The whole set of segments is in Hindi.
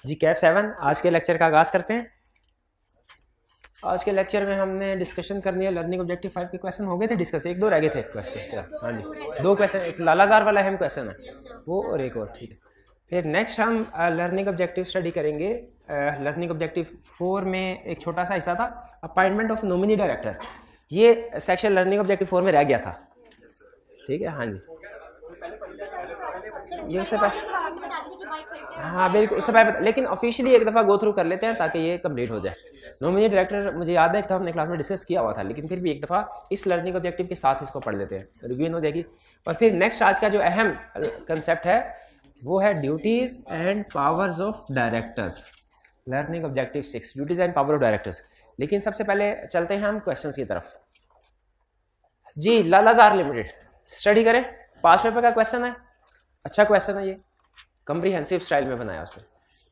जी कैप 7 आज के लेक्चर का आगाज़ करते हैं। आज के लेक्चर में हमने डिस्कशन करनी है लर्निंग ऑब्जेक्टिव 5 के क्वेश्चन हो गए थे डिस्कस, एक दो रह गए थे क्वेश्चन। हाँ जी, दो क्वेश्चन, एक लालाजार वाला अहम क्वेश्चन है वो और एक और, ठीक है। फिर नेक्स्ट हम लर्निंग ऑब्जेक्टिव स्टडी करेंगे। लर्निंग ऑब्जेक्टिव 4 में एक छोटा सा हिस्सा था अपॉइंटमेंट ऑफ नॉमिनी डायरेक्टर, ये सेक्शन लर्निंग ऑब्जेक्टिव 4 में रह गया था, ठीक है। हाँ जी, ये उससे पहले, हाँ बिल्कुल उससे पहले, लेकिन ऑफिशियली एक दफ़ा गो थ्रू कर लेते हैं ताकि ये कंप्लीट हो जाए। नॉमिनी डायरेक्टर मुझे याद है एक तो हमने क्लास में डिस्कस किया हुआ था, लेकिन फिर भी एक दफ़ा इस लर्निंग ऑब्जेक्टिव के साथ इसको पढ़ लेते हैं, रिव्यू हो जाएगी। और फिर नेक्स्ट आज का जो अहम कंसेप्ट है वो है duties and powers of directors, learning objective 6, duties and power of directors. लेकिन सबसे पहले चलते हैं हम क्वेश्चन की तरफ। जी लालाजार लिमिटेड स्टडी करें, पास पेपर का क्वेश्चन है, अच्छा क्वेश्चन है, ये कॉम्प्रिहेंसिव स्टाइल में बनाया उसने।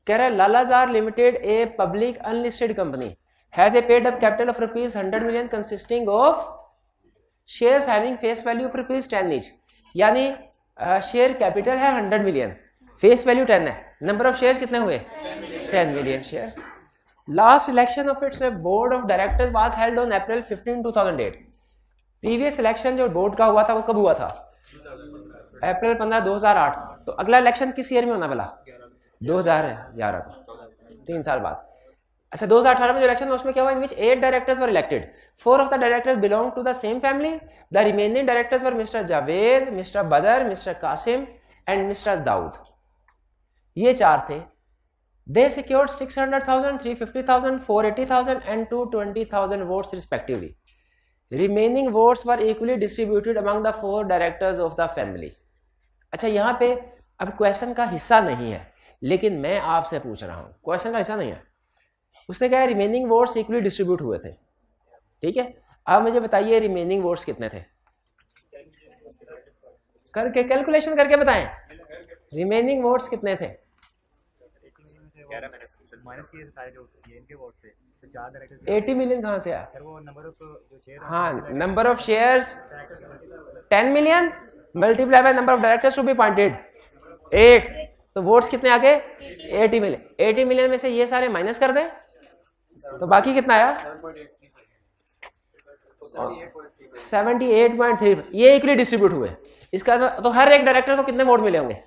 कह रहा है Lalazar limited a public unlisted company has a paid up capital of rupees 100 million consisting of shares having face value of rupees 10 each, यानी शेयर कैपिटल है 100 मिलियन, फेस वैल्यू 10 है, नंबर ऑफ शेयर्स कितने हुए 10 million shares. Last election of its board of directors was held on April 15, 2008। Previous election जो बोर्ड का हुआ था वो कब हुआ था? अप्रैल 15, 2008। तो अगला इलेक्शन किस ईयर में होना वाला? 2011 को, 3 साल बाद। अच्छा, 2018 में जो इलेक्शन उसमें क्या हुआ? In which 8 directors were elected, 4 of the directors belong to the same family, the remaining directors were mister Javed, mister Badar, mister Qasim and mister Dawood. ये 4 थे। They secured 600,000, 350,000, 480,000 and 220,000 votes respectively. Remaining votes were equally distributed among the 4 directors of the family. अच्छा, यहाँ पे अब क्वेश्चन का हिस्सा नहीं है, लेकिन मैं आपसे पूछ रहा हूँ, क्वेश्चन का हिस्सा नहीं है। उसने कहा रिमेनिंग वोट्स इक्वली डिस्ट्रीब्यूट हुए थे, ठीक है। अब मुझे बताइए रिमेनिंग वोट्स कितने थे, करके कैलकुलेशन करके बताएं, रिमेनिंग वोट्स कितने थे? 80 मिलियन कहाँ से आया? हाँ, number of shares 10 million multiply by number of directors to be appointed 8, तो वोट्स कितने आ गए? 80 मिलियन। 80 मिलियन में से ये सारे माइनस कर दें तो बाकी कितना आया? 78.3। ये इक्वली डिस्ट्रीब्यूट हुए। इसका तो हर एक डायरेक्टर को कितने वोट मिले होंगे?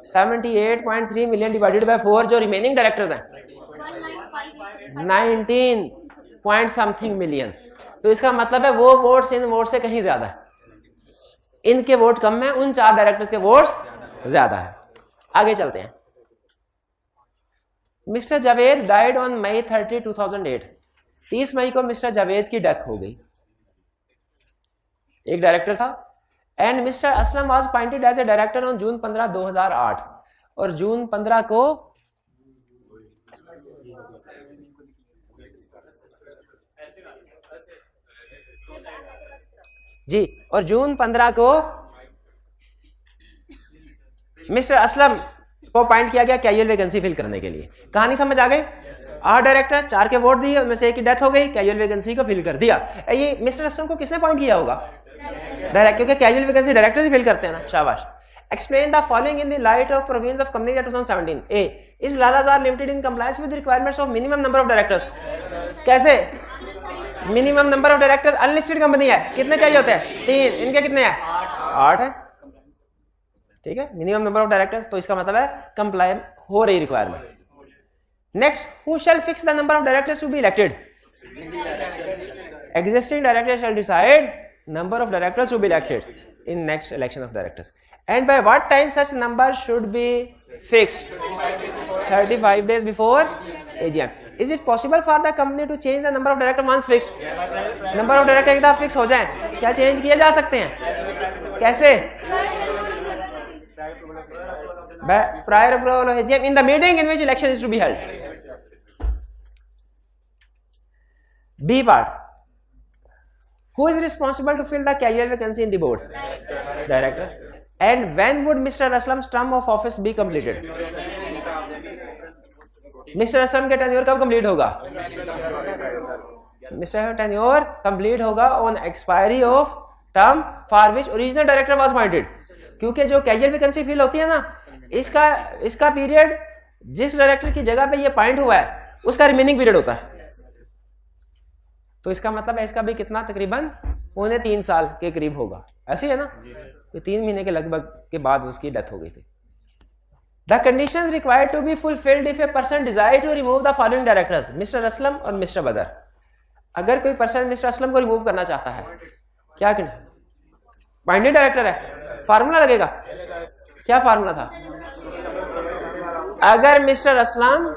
78.3 मिलियन डिवाइडेड बाय 4, जो रिमेनिंग डायरेक्टर्स हैं 19 पॉइंट समथिंग मिलियन। तो इसका मतलब है वो वोट्स इन वोट से कहीं ज्यादा है, इनके वोट कम है, उन 4 डायरेक्टर्स के वोट्स ज्यादा है। आगे चलते हैं। Mister Javed died on May 30, 2008। 30 मई को मिस्टर जावेद की डेथ हो गई, एक डायरेक्टर था। And mister Aslam was appointed as a director on June 15, 2008। और जून 15 को जी, और जून 15 को मिस्टर असलम को अपॉइंट किया गया कैजुअल वैकेंसी फिल करने के लिए। कहानी समझ आ गई? 8 डायरेक्टर, 4 के वोट दिए, उनमें से एक की डेथ हो गई, कैजुअल वैकेंसी को फिल कर दिया। ये मिस्टर असलम को किसने अपॉइंट किया होगा? डायरेक्ट, क्योंकि कैजुअल वैकेंसी डायरेक्टर ही फिल करते हैं ना। शाबाश। Explain the following in the light of provisions of company act 2017। A, is Lalazar limited in compliance with requirements of minimum number of directors? कैसे? Minimum number of directors, unlisted company है, कितने चाहिए होते हैं? 3, इनके कितने हैं? 8 है, ठीक है। मिनिमम नंबर ऑफ डायरेक्टर्स, तो इसका मतलब है कंप्लाई हो रही requirement. Next, who shall fix the number of directors to be elected? Existing director shall decide number of directors to be elected in next election of directors. And by what time such number should be fixed? 35 days before AGM. Is it possible for the company to change the number of director once fixed? Number of director एक दफा फिक्स हो जाए, क्या चेंज किए जा सकते हैं? कैसे? Prior approval of AGM in the meeting in which election is to be held. B part. Who is responsible to fill the casual vacancy in the board? Director. And when would Mr. Aslam's term of office be completed? Mr. Aslam के टेन्योर कब कंप्लीट होगा? Mr. टेन्योर कंप्लीट होगा on expiry of term for which original director was appointed. क्योंकि जो कैजुअल वैकेंसी फिल होती है ना, इसका पीरियड जिस डायरेक्टर की जगह पे ये पॉइंट हुआ है उसका रिमेनिंग पीरियड होता है। तो इसका मतलब है इसका भी कितना, तकरीबन 3.25 साल के करीब होगा, ऐसे है ना। तो 3 महीने के लगभग के बाद उसकी डेथ हो गई थी। The conditions required to be fulfilled if a person desire to remove the following directors, mister Aslam और मिस्टर बदर। अगर कोई पर्सन मिस्टर असलम को रिमूव करना चाहता है, क्या करना, पॉइंटेड डायरेक्टर है, फार्मूला लगेगा, क्या फार्मूला था? अगर मिस्टर असलम,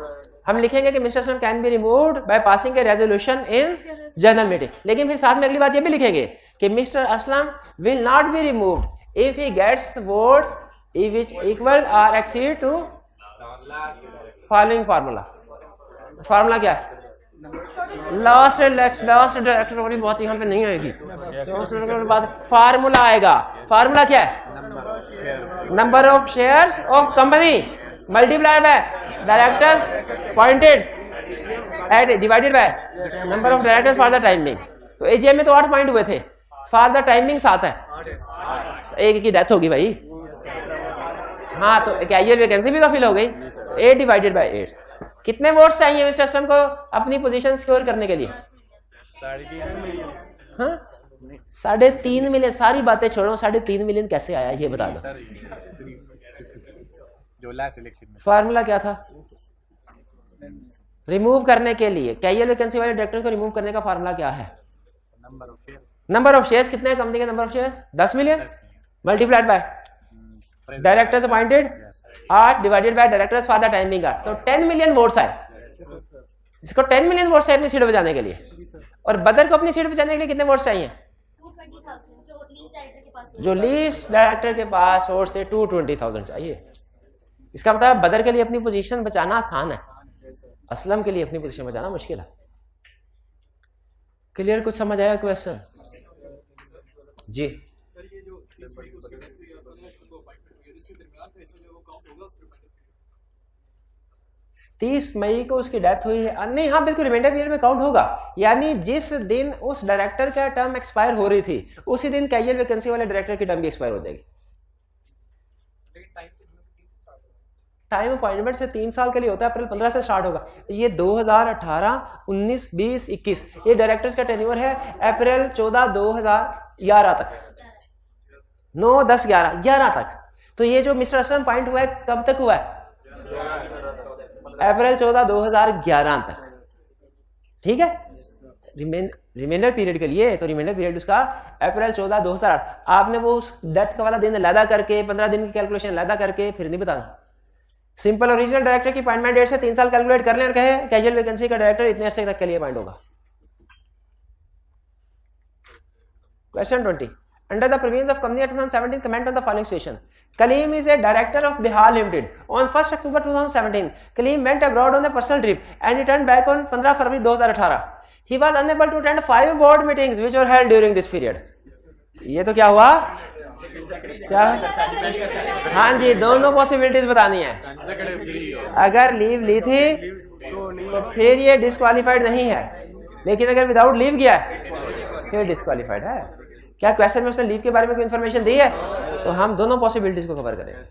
हम लिखेंगे कि mister Aslam can be removed by passing A resolution in general meeting, लेकिन फिर साथ में अगली बात ये भी लिखेंगे कि mister Aslam will not be removed if he gets vote which equal or exceed to following formula। Formula क्या है? लास्ट डायरेक्टर वाली बात यहाँ पे नहीं आएगी, फार्मूला आएगा। फार्मूला क्या है? Number of shares of company multiplied by directors appointed divided by number of directors for the timing. तो एजीएम में तो 8 पॉइंट हुए थे, फॉर द टाइमिंग 7 है, एक की डेथ होगी भाई। हाँ, तो कैजुअल वैकेंसी भी तो फिल हो गई। 8 डिवाइडेड बाय 8, कितने वोट्स चाहिए मिस्टर असलम को अपनी पोजीशन सिक्योर करने के लिए? 3.5 मिलियन। सारी बातें छोड़ो, 3.5 मिलियन कैसे आया ये बता दो। फार्मूला क्या था रिमूव करने के लिए? कैजुअल वैकेंसी वाले डायरेक्टर को रिमूव करने का फार्मूला क्या है? नंबर ऑफ शेयर्स कितने कंपनी के number of shares? 10 million multiplied by directors appointed 8 divided by directors for the timing 8। तो 10 मिलियन वोट्स आए। इसको 10 मिलियन वोट्स चाहिए अपनी सीट बचाने के लिए। और बदर को अपनी सीट बचाने के लिए कितने वोट्स चाहिए? जो लीस्ट डायरेक्टर के पास वोट्स थे 220,000 चाहिए। इसका मतलब बदर के लिए अपनी पोजीशन बचाना आसान है, असलम के लिए अपनी पोजीशन बचाना मुश्किल है। क्लियर? कुछ समझ आया क्वेश्चन? जी 30 मई को उसकी डेथ हुई है। नहीं, हाँ बिल्कुल, रिमाइंडर पीरियड में काउंट होगा। यानी जिस दिन उस डायरेक्टर का टर्म एक्सपायर हो रही थी उसी दिन कैजुअल वैकेंसी वाले डायरेक्टर की टर्म भी एक्सपायर हो जाएगी। टाइम अपॉइंटमेंट से 3 साल के लिए होता है, अप्रैल 15 से स्टार्ट होगा। ये 2018, 19, 20, 21 ये डायरेक्टर्स का टेन्योर है अप्रैल 14, 2011 तक, 9, 10, 11 तक। तो ये जो मिस्टर असलम पॉइंट हुआ है कब तक हुआ है? अप्रैल 14, 2011 तक। ठीक है, रिमाइंडर पीरियड के लिए तो रिमाइंडर पीरियड उसका अप्रैल 14, 2008। आपने वो उस डेथ का वाला दिन लैदा करके 15 दिन की कैलकुलेशन लैदा करके फिर नहीं बताना। सिंपल ओरिजिनल डायरेक्टर की अपॉइंटमेंट डेट से 3 साल कैलकुलेट कर लें और कहे कैजुअल वैकेंसी का डायरेक्टर इतने अरसे तक के लिए अपॉइंट होगा। Question 20, under the provisions of company act 2017 comment on the following situation. Kaleem is a director of Bihar Limited. On 1st October 2017, Kaleem went abroad on a personal trip and returned back on 15 February 2018. He was unable to attend 5 board meetings which were held during this period. ये तो क्या हुआ? क्या? हाँ जी, दोनों पॉसिबिलिटीज बतानी है। अगर लीव ली थी तो फिर ये डिस्क्वालीफाइड नहीं है, लेकिन अगर विदाउट लीव गया फिर डिस्क्वालीफाइड है। क्या क्वेश्चन में उसने लीव के बारे में कोई इंफॉर्मेशन दी है? तो हम दोनों पॉसिबिलिटीज को कवर करेंगे।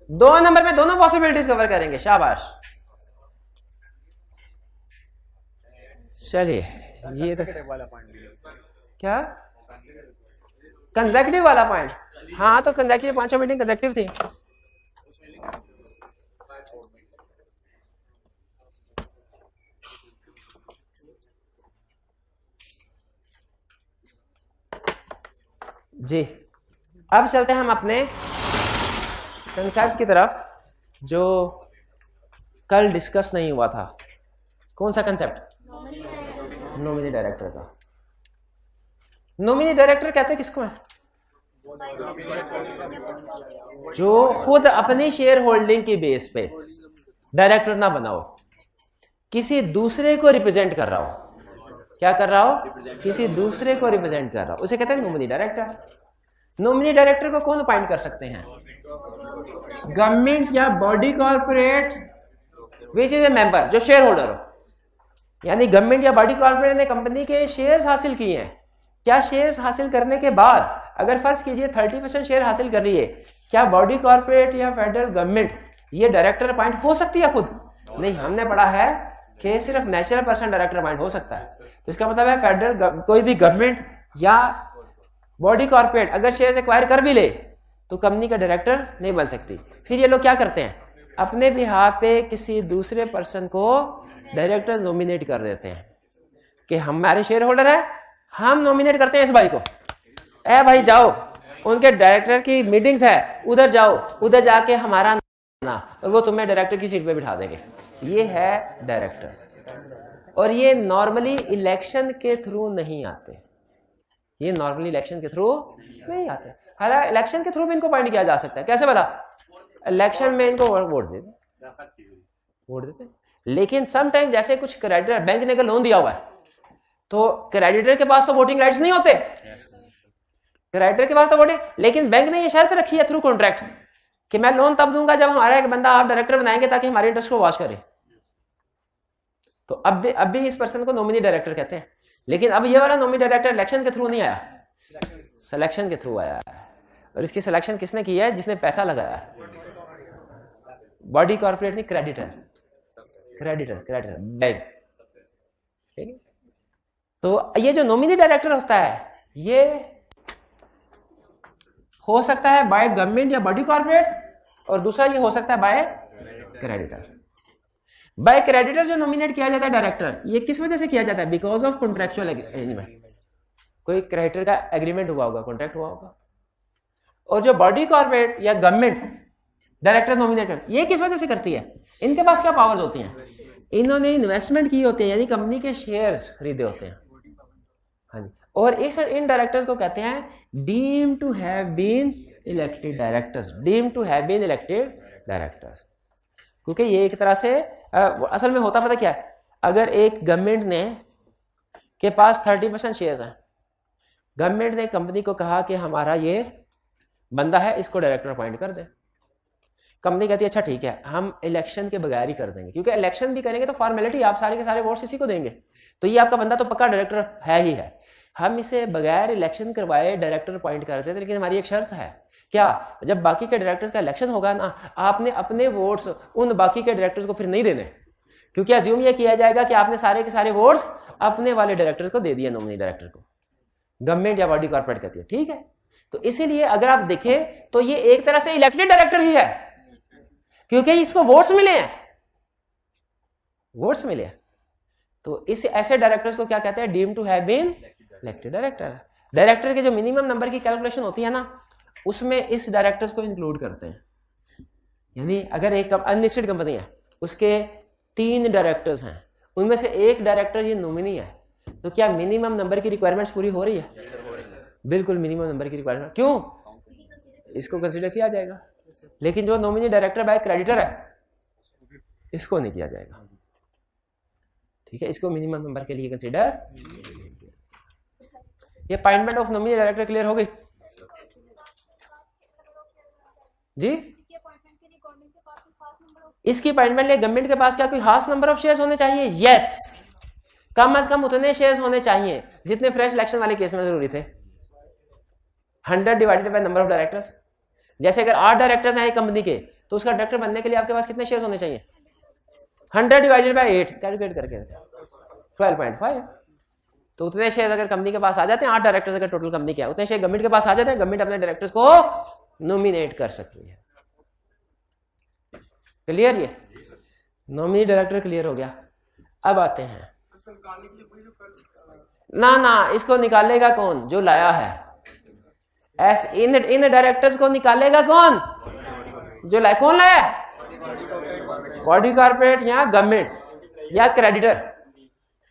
2 नंबर में दोनों पॉसिबिलिटीज कवर करेंगे। शाबाश। चलिए, ये तो क्या कंसेक्यूटिव वाला पॉइंट? हाँ, तो कंसेक्यूटिव 5 मीटिंग कंसेक्यूटिव थी। जी, अब चलते हैं हम अपने कंसेप्ट की तरफ जो कल डिस्कस नहीं हुआ था। कौन सा कंसेप्ट? नॉमिनी डायरेक्टर का। नॉमिनी डायरेक्टर कहते हैं किसको है? जो खुद अपनी शेयर होल्डिंग की बेस पे डायरेक्टर ना बनाओ, किसी दूसरे को रिप्रेजेंट कर रहा हो। क्या कर रहा हो? किसी दूसरे को रिप्रेजेंट कर रहा हो, उसे कहते हैं नॉमिनी डायरेक्टर। नॉमिनी डायरेक्टर को कौन अपॉइंट कर सकते हैं? गवर्नमेंट या body corporate which is a member, जो शेयर होल्डर हो। यानी गवर्नमेंट या बॉडी कॉर्पोरेट ने कंपनी के शेयर्स हासिल किए हैं। क्या शेयर्स हासिल करने के बाद अगर फर्ज कीजिए 30% शेयर हासिल कर रही है, क्या बॉडी कॉर्पोरेट या फेडरल गवर्नमेंट ये डायरेक्टर अपॉइंट हो सकती है खुद? नहीं, हमने पढ़ा है कि सिर्फ नेचुरल पर्सन डायरेक्टर अपॉइंट हो सकता है। तो इसका मतलब है फेडरल कोई भी गवर्नमेंट या बॉडी कॉर्पोरेट अगर शेयर एक्वायर कर भी ले तो कंपनी का डायरेक्टर नहीं बन सकती। फिर ये लोग क्या करते हैं, अपने बिहाफ पे किसी दूसरे पर्सन को डायरेक्टर नॉमिनेट कर देते हैं कि हमारे शेयर होल्डर है, हम नॉमिनेट करते हैं इस भाई को, ए भाई जाओ, उनके डायरेक्टर की मीटिंग्स है उधर जाओ, उधर जाके हमारा ना, और वो तुम्हें डायरेक्टर की सीट पे बिठा देंगे। ये है डायरेक्टर। और ये नॉर्मली इलेक्शन के थ्रू नहीं आते, ये नॉर्मली इलेक्शन के थ्रू नहीं आते। हालांकि इलेक्शन के थ्रू भी इनको अपॉइंट किया जा सकता है। कैसे पता? इलेक्शन में इनको वोट देते। लेकिन सम टाइम जैसे कुछ क्रेडिटर, बैंक ने अगर लोन दिया हुआ है तो क्रेडिटर के पास तो वोटिंग राइट्स नहीं होते, क्रेडिटर के पास तो वोटिंग, लेकिन बैंक ने ये शर्त रखी है थ्रू कॉन्ट्रैक्ट कि मैं लोन तब दूंगा जब हमारा एक बंदा आप डायरेक्टर बनाएंगे ताकि हमारे इंटरेस्ट को वॉच करे। तो अब भी इस पर्सन को नॉमिनी डायरेक्टर कहते हैं। लेकिन अब ये वाला नॉमिनी डायरेक्टर इलेक्शन के थ्रू नहीं आया, सिलेक्शन के थ्रू आया है। और इसकी सिलेक्शन किसने की है? जिसने पैसा लगाया है। बॉडी कॉर्पोरेट नहीं, क्रेडिटर बैंक। ठीक है, तो ये जो नॉमिनी डायरेक्टर होता है ये हो सकता है बाय गवर्नमेंट या बॉडी कॉर्पोरेट, और दूसरा ये हो सकता है बाय क्रेडिटर। बाय क्रेडिटर जो नॉमिनेट किया जाता है डायरेक्टर, ये किस वजह से किया जाता है? Because of contractual agreement. कोई क्रेडिटर का एग्रीमेंट हुआ होगा, कॉन्ट्रैक्ट हुआ होगा। और जो बॉडी कॉर्पोरेट या गवर्नमेंट डायरेक्टर नॉमिनेट करती, ये किस वजह से करती है? इनके पास क्या पावर्स होती हैं? इन्होंने इन्वेस्टमेंट की होती है, यानी कंपनी के शेयर्स खरीदे होते हैं। हाँ जी, और इन डायरेक्टर्स को कहते हैं deem to have been elected directors. Deem to have been elected directors, क्योंकि ये एक तरह से असल में होता पता क्या है, अगर एक गवर्नमेंट ने के पास 30% शेयर्स हैं, गवर्नमेंट ने कंपनी को कहा कि हमारा ये बंदा है, इसको डायरेक्टर अपॉइंट कर दे। कंपनी कहती है अच्छा ठीक है, हम इलेक्शन के बगैर ही कर देंगे, क्योंकि इलेक्शन भी करेंगे तो फॉर्मेलिटी, आप सारे के सारे वोट्स इसी को देंगे, तो ये आपका बंदा तो पक्का डायरेक्टर है ही है। हम इसे बगैर इलेक्शन करवाए डायरेक्टर अपॉइंट कर देते, लेकिन हमारी एक शर्त है, क्या? जब बाकी के डायरेक्टर्स का इलेक्शन होगा ना, आपने अपने वोट्स उन बाकी के डायरेक्टर्स को फिर नहीं देने, क्योंकि अज्यूम ये किया जाएगा कि आपने सारे के सारे वोट्स अपने वाले डायरेक्टर को दे दिए, नॉमिनी डायरेक्टर को। गवर्नमेंट या बॉडी कॉर्पोरेट कहती है, ठीक है। तो इसीलिए अगर आप देखें तो ये एक तरह से इलेक्टेड डायरेक्टर ही है, क्योंकि इसको वोट्स मिले हैं, वोट्स मिले हैं। तो इस ऐसे डायरेक्टर्स को क्या कहते हैं? Deem to have been elected director. Director के जो मिनिमम नंबर की कैलकुलेशन होती है ना, उसमें इस डायरेक्टर्स को इंक्लूड करते हैं। यानी अगर एक अनलिस्टेड कंपनी है, उसके 3 डायरेक्टर्स हैं, उनमें से एक डायरेक्टर ये नॉमिनी है, तो क्या मिनिमम नंबर की रिक्वायरमेंट्स पूरी हो रही है? बिल्कुल मिनिमम नंबर की रिक्वायरमेंट। क्यों? इसको कंसीडर किया जाएगा। लेकिन जो नॉमिनी डायरेक्टर बाय क्रेडिटर है, इसको नहीं किया जाएगा, ठीक है, इसको मिनिमम नंबर के लिए कंसीडर। ये appointment of nominee director clear हो गई जी? इसकी अपॉइंटमेंट लिए गवर्नमेंट के पास क्या कोई खास नंबर ऑफ शेयर्स होने चाहिए? यस, कम से कम उतने शेयर्स होने चाहिए जितने फ्रेश इलेक्शन वाले केस में जरूरी थे। 100 divided by number of directors. जैसे अगर 8 डायरेक्टर्स हैं एक कंपनी के, तो उसका डायरेक्टर बनने के लिए आपके पास कितने शेयर्स होने चाहिए? 100 डिवाइडेड बाय 8 कैलकुलेट करके 12.5। तो उतने शेयर्स अगर कंपनी के पास आ जाते हैं, 8 डायरेक्टर्स अगर टोटल कंपनी के हैं, उतने शेयर गवर्नमेंट के पास आ जाते हैं, गवर्नमेंट अपने डायरेक्टर्स को नॉमिनेट कर सकती है। क्लियर? ये नॉमिनी डायरेक्टर क्लियर हो गया। अब आते हैं ना, इसको निकालेगा कौन? जो लाया है। इन डायरेक्टर्स को निकालेगा कौन? जो लाया। कौन लाया? बॉडी कॉर्पोरेट या गवर्नमेंट या क्रेडिटर,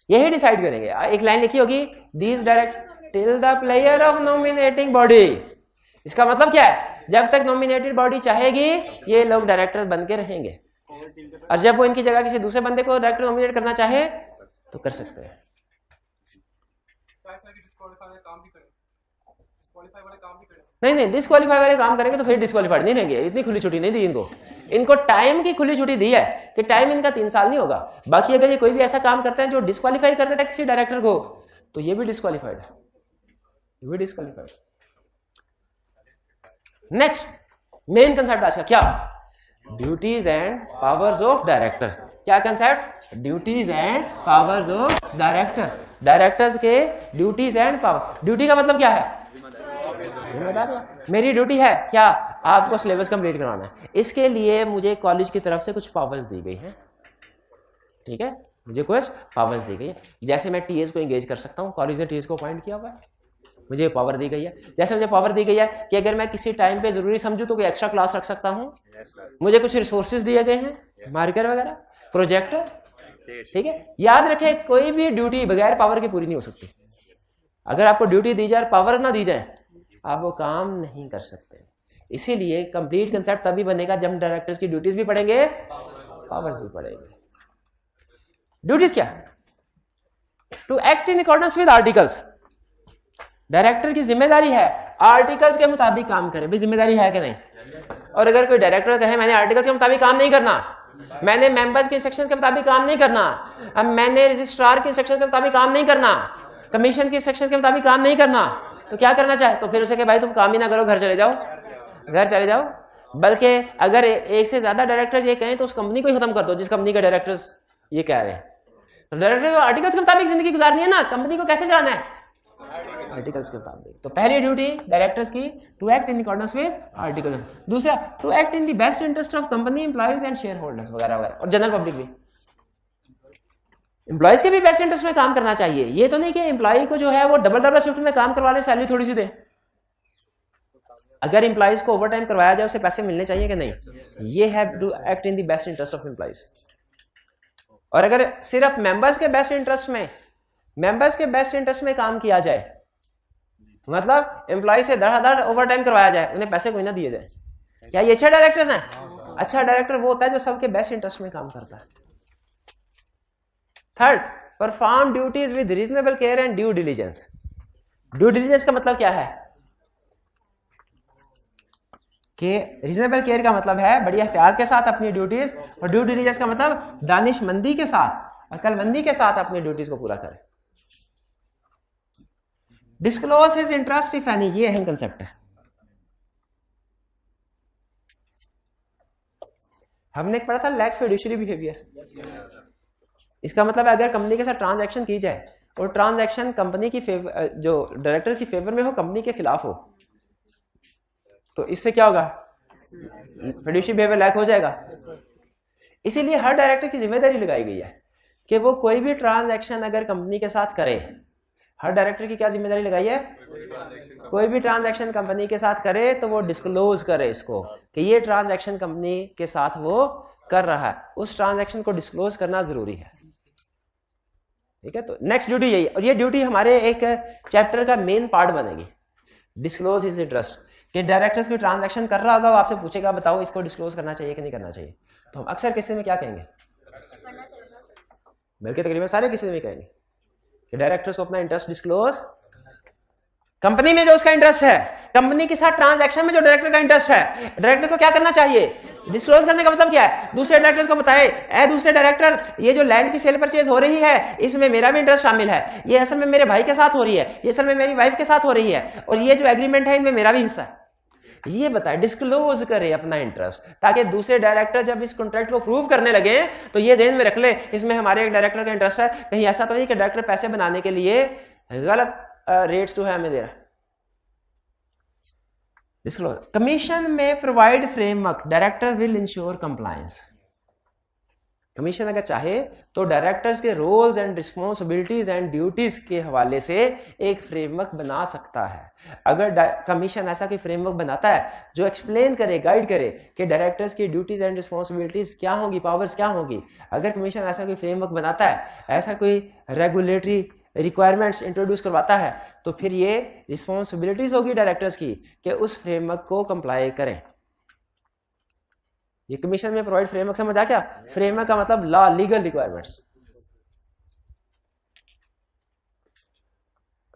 यही डिसाइड करेंगे। एक लाइन लिखी होगी, these direct till the player of nominating body. इसका मतलब क्या है? जब तक नॉमिनेटेड बॉडी चाहेगी, ये लोग डायरेक्टर बन के रहेंगे, और जब वो इनकी जगह किसी दूसरे बंदे को डायरेक्टर नॉमिनेट करना चाहे तो कर सकते हैं। नहीं, डिस्क्वालीफाई वाले काम करेंगे तो फिर डिस्क्वालीफाइड नहीं रहेंगे। इतनी खुली छुट्टी नहीं दी इनको टाइम की खुली छुट्टी दी है कि टाइम इनका 3 साल नहीं होगा। बाकी अगर ये कोई भी ऐसा काम करते हैं जो डिस्क्वालीफाई कर देता है किसी डायरेक्टर को, तो ये भी डिस्क्वालीफाइड है, ये भी डिस्क्वालीफाइड। नेक्स्ट मेन कंसेप्ट आज का क्या? Duties and powers of director. क्या concept? Duties and powers of director. Directors के ड्यूटीज एंड पावर। ड्यूटी का मतलब क्या है? जिम्मेदारी। मेरी ड्यूटी है क्या? आपको सिलेबस कंप्लीट कराना है। इसके लिए मुझे कॉलेज की तरफ से कुछ पावर्स दी गई हैं, ठीक है, मुझे कुछ पावर्स दी गई है। जैसे मैं टीएस को एंगेज कर सकता हूँ, कॉलेज ने टीएस को अपॉइंट किया हुआ है, मुझे पावर दी गई है। जैसे मुझे पावर दी गई है कि अगर मैं किसी टाइम पे जरूरी समझूं तो कोई एक्स्ट्रा क्लास रख सकता हूँ। मुझे कुछ रिसोर्सेज दिए गए हैं, मार्कर वगैरह, प्रोजेक्टर, ठीक है। याद रखें, कोई भी ड्यूटी बगैर पावर के पूरी नहीं हो सकती। अगर आपको ड्यूटी दी जाए, पावर ना दी जाए, आप वो काम नहीं कर सकते। इसीलिए कंप्लीट कंसेप्ट तभी बनेगा जब डायरेक्टर्स की ड्यूटीज भी पढ़ेंगे, पावर्स भी पढ़ेंगे। ड्यूटीज क्या? To act in accordance with articles. Director की जिम्मेदारी है आर्टिकल्स के मुताबिक काम करे। भाई जिम्मेदारी है कि नहीं? और अगर कोई डायरेक्टर कहे मैंने आर्टिकल्स के मुताबिक काम नहीं करना, मैंने मेंबर्स के इंस्ट्रक्शंस के मुताबिक काम नहीं करना, अब मैंने रजिस्ट्रार के इंस्ट्रक्शंस के मुताबिक काम नहीं करना, कमीशन के इंस्ट्रक्शंस के मुताबिक काम नहीं करना, तो क्या करना चाहे? तो फिर उसे कहे भाई तुम काम ही ना करो, घर चले जाओ, घर चले जाओ। बल्कि अगर एक से ज्यादा डायरेक्टर ये कहें तो उस कंपनी को ही खत्म कर दो जिस कंपनी के डायरेक्टर्स ये कह रहे हैं। तो डायरेक्टर को आर्टिकल्स के मुताबिक जिंदगी गुजारनी है ना, कंपनी को कैसे चलाना है? आर्टिकल्स के मुताबिक। तो पहली ड्यूटी डायरेक्टर्स की to act in accordance with article. दूसरा to act in the best interest of company, employees and shareholders वगैरह वगैरह, और जनरल पब्लिक भी। एम्प्लॉइज के भी बेस्ट इंटरेस्ट में काम करना चाहिए। ये तो नहीं कि एम्प्लॉय को जो है वो डबल शिफ्ट में काम करवा ले, सैलरी थोड़ी सी दे। अगर एम्प्लॉइज को ओवर टाइम करवाया जाए, उसे पैसे मिलने चाहिए कि नहीं? ये है to act in the best interest of employees. और अगर सिर्फ मेंबर्स के बेस्ट इंटरेस्ट में काम किया जाए, मतलब एम्प्लॉय से धड़ाधड़ ओवर टाइम करवाया जाए, उन्हें पैसे कोई ना दिए जाए, क्या ये अच्छे डायरेक्टर्स हैं? अच्छा डायरेक्टर वो होता है जो सबके बेस्ट इंटरेस्ट में काम करता है। Third, perform duties with reasonable care and due diligence. Due diligence का मतलब क्या है? कि रीजनेबल केयर का मतलब है बड़ी एहतियात के साथ अपनी ड्यूटीज, और ड्यू डिलीजेंस का मतलब दानिशमंदी के साथ, अक्लमंदी के साथ अपनी ड्यूटीज को पूरा करें। Disclose his interest if any, ये अहम कंसेप्ट है। हमने पढ़ा था लैक फिड्यूशियरी बिहेवियर। इसका मतलब है अगर कंपनी के साथ ट्रांजैक्शन की जाए और ट्रांजैक्शन कंपनी की फेवर, जो डायरेक्टर की फेवर में हो, कंपनी के खिलाफ हो, तो इससे क्या होगा? फिड्यूशियरी बिहेवियर लैक हो जाएगा। इसीलिए हर डायरेक्टर की जिम्मेदारी लगाई गई है कि वो कोई भी ट्रांजैक्शन अगर कंपनी के साथ करे, हर डायरेक्टर की क्या जिम्मेदारी लगाई है? कोई भी ट्रांजैक्शन कंपनी के साथ करे तो वो डिस्क्लोज करे इसको कि ये ट्रांजैक्शन कंपनी के साथ वो कर रहा है, उस ट्रांजैक्शन को डिस्क्लोज करना जरूरी है। ठीक है, तो नेक्स्ट ड्यूटी यही है, और ये ड्यूटी हमारे एक चैप्टर का मेन पार्ट बनेगी। डिस्क्लोज हिज इंटरेस्ट, कि डायरेक्टर्स कोई ट्रांजैक्शन कर रहा होगा, वो आपसे पूछेगा बताओ इसको डिस्क्लोज करना चाहिए कि नहीं करना चाहिए, तो हम अक्सर किसी में क्या कहेंगे, बल्कि तकरीबन सारे किसी में कहेंगे कि डायरेक्टर्स को अपना इंटरेस्ट डिस्क्लोज, कंपनी में जो उसका इंटरेस्ट है, कंपनी के साथ ट्रांजैक्शन में जो डायरेक्टर का इंटरेस्ट है, डायरेक्टर को क्या करना चाहिए? डिस्क्लोज करने का मतलब क्या है? दूसरे डायरेक्टर्स को बताए, ए दूसरे डायरेक्टर, ये जो लैंड की सेल परचेज हो रही है इसमें मेरा भी इंटरेस्ट शामिल है, ये असल में मेरे भाई के साथ हो रही है, ये असल में मेरी वाइफ के साथ हो रही है, और ये जो एग्रीमेंट है इनमें मेरा भी हिस्सा है। ये बताए, डिस्क्लोज करे अपना इंटरेस्ट, ताकि दूसरे डायरेक्टर जब इस कॉन्ट्रैक्ट को प्रूव करने लगे तो ये ध्यान में रख ले इसमें हमारे एक डायरेक्टर का इंटरेस्ट है, कहीं ऐसा तो नहीं कि डायरेक्टर पैसे बनाने के लिए गलत रेट्स जो है हमें दे रहा है। डिस्क्लोज। कमीशन में provide framework, director will ensure compliance. Commission अगर चाहे तो डायरेक्टर्स के roles and responsibilities and duties के हवाले से एक फ्रेमवर्क बना सकता है। अगर कमीशन ऐसा कोई फ्रेमवर्क बनाता है जो एक्सप्लेन करे, गाइड करे कि डायरेक्टर्स की ड्यूटीज एंड रिस्पॉन्सिबिलिटीज क्या होंगी, पावर्स क्या होंगी, अगर कमीशन ऐसा कोई फ्रेमवर्क बनाता है, ऐसा कोई रेगुलेटरी रिक्वायरमेंट्स इंट्रोड्यूस करवाता है, तो फिर ये रिस्पॉन्सिबिलिटीज होगी डायरेक्टर्स की कि उस फ्रेमवर्क को कंप्लाई करें। ये कमीशन में प्रोवाइड फ्रेमवर्क समझ आ क्या? फ्रेमवर्क का मतलब लॉ, लीगल रिक्वायरमेंट्स।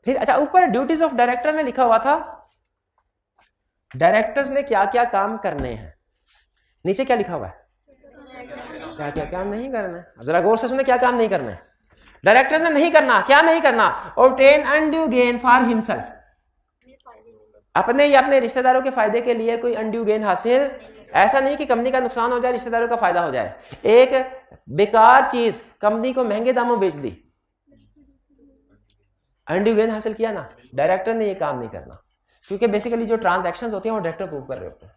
फिर अच्छा, ऊपर ड्यूटीज ऑफ डायरेक्टर में लिखा हुआ था डायरेक्टर्स ने क्या क्या काम करने हैं, नीचे क्या लिखा हुआ है? क्या क्या काम नहीं करना है। जरा गौर से सुने, क्या काम नहीं करना है डायरेक्टर्स ने? नहीं करना, क्या नहीं करना? Obtain undue gain for himself, अपने या अपने रिश्तेदारों के फायदे के लिए कोई अनड्यू गेन हासिल, ऐसा नहीं कि कंपनी का नुकसान हो जाए, रिश्तेदारों का फायदा हो जाए। एक बेकार चीज कंपनी को महंगे दामों बेच दी, अनड्यू गेन हासिल किया ना। डायरेक्टर ने ये काम नहीं करना, क्योंकि बेसिकली जो ट्रांजैक्शंस होती हैं वो डायरेक्टर प्रूव कर रहे होते हैं।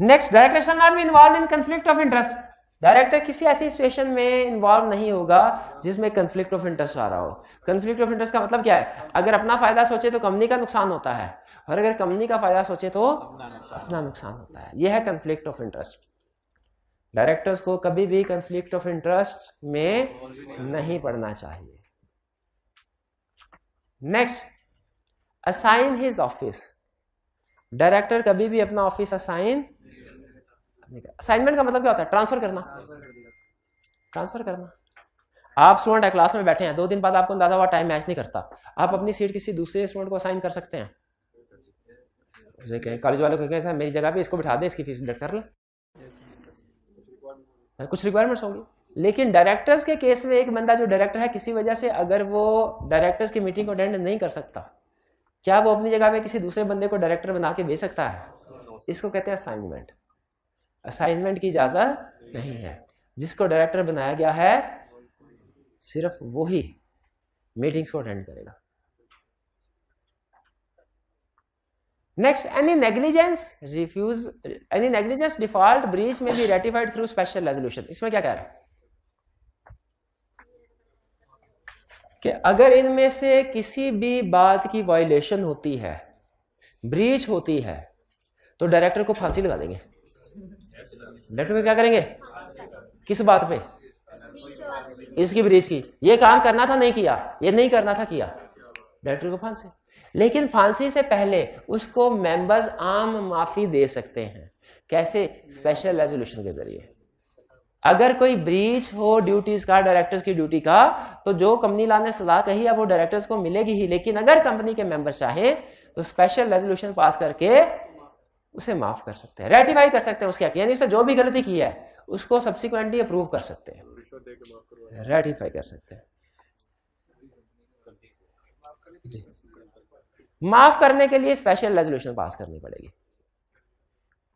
Next, director shall not be involved in conflict of interest. Director किसी ऐसी सिचुएशन में इन्वॉल्व नहीं होगा जिसमें कॉन्फ्लिक्ट ऑफ इंटरेस्ट आ रहा हो। कॉन्फ्लिक्ट ऑफ इंटरेस्ट का मतलब क्या है? अगर अपना फायदा सोचे तो कंपनी का नुकसान होता है, और अगर कंपनी का फायदा सोचे तो अपना नुकसान होता है। यह है कॉन्फ्लिक्ट ऑफ इंटरेस्ट। डायरेक्टर्स को कभी भी कॉन्फ्लिक्ट ऑफ इंटरेस्ट में नहीं पड़ना चाहिए। Next, assign his office. Director कभी भी अपना ऑफिस असाइन, असाइनमेंट का मतलब क्या होता है? ट्रांसफर करना। ट्रांसफर करना। आप स्टूडेंट है, क्लास में बैठे हैं, 2 दिन बाद आपको अंदाजा हुआ टाइम मैच नहीं करता, आप अपनी सीट किसी दूसरे स्टूडेंट को असाइन कर सकते हैं। कॉलेज वालों को कहें मेरी जगह पे इसको बिठा दे, इसकी फीस डिडक्ट कर ले, कुछ रिक्वायरमेंट्स होंगी। लेकिन डायरेक्टर्स के केस में एक बंदा जो डायरेक्टर है, किसी वजह से अगर वो डायरेक्टर्स की मीटिंग को अटेंड नहीं कर सकता, क्या वो अपनी जगह पे किसी दूसरे बंदे को डायरेक्टर बना के भेज सकता है? इसको कहते हैं असाइनमेंट। असाइनमेंट की इजाजत नहीं है। जिसको डायरेक्टर बनाया गया है सिर्फ वो ही मीटिंग्स को अटेंड करेगा। Next, any negligence default breach may be ratified through special resolution. इसमें क्या कह रहा है कि अगर इनमें से किसी भी बात की वायलेशन होती है, ब्रीच होती है, तो डायरेक्टर को फांसी लगा देंगे। डायरेक्टर को क्या करेंगे? किस बात पे? इसकी ब्रीच की। ये काम करना था नहीं किया, ये नहीं करना था किया, डायरेक्टर को फांसी। लेकिन फांसी से पहले उसको मेंबर्स आम माफी दे सकते हैं। कैसे? स्पेशल रेजोल्यूशन के जरिए। अगर कोई ब्रीच हो ड्यूटीज का, डायरेक्टर्स की ड्यूटी का, तो जो कंपनी लॉ ने सजा कही है वो डायरेक्टर्स को मिलेगी ही। लेकिन अगर कंपनी के मेंबर चाहे तो स्पेशल रेजोल्यूशन पास करके उसे माफ कर सकते हैं, रेटिफाई कर सकते हैं उसके, यानी उसने जो भी गलती की है उसको सब्सिक्वेंटली अप्रूव कर सकते हैं, रेटिफाई कर सकते हैं। जी, माफ करने के लिए स्पेशल रेजोल्यूशन पास करनी पड़ेगी।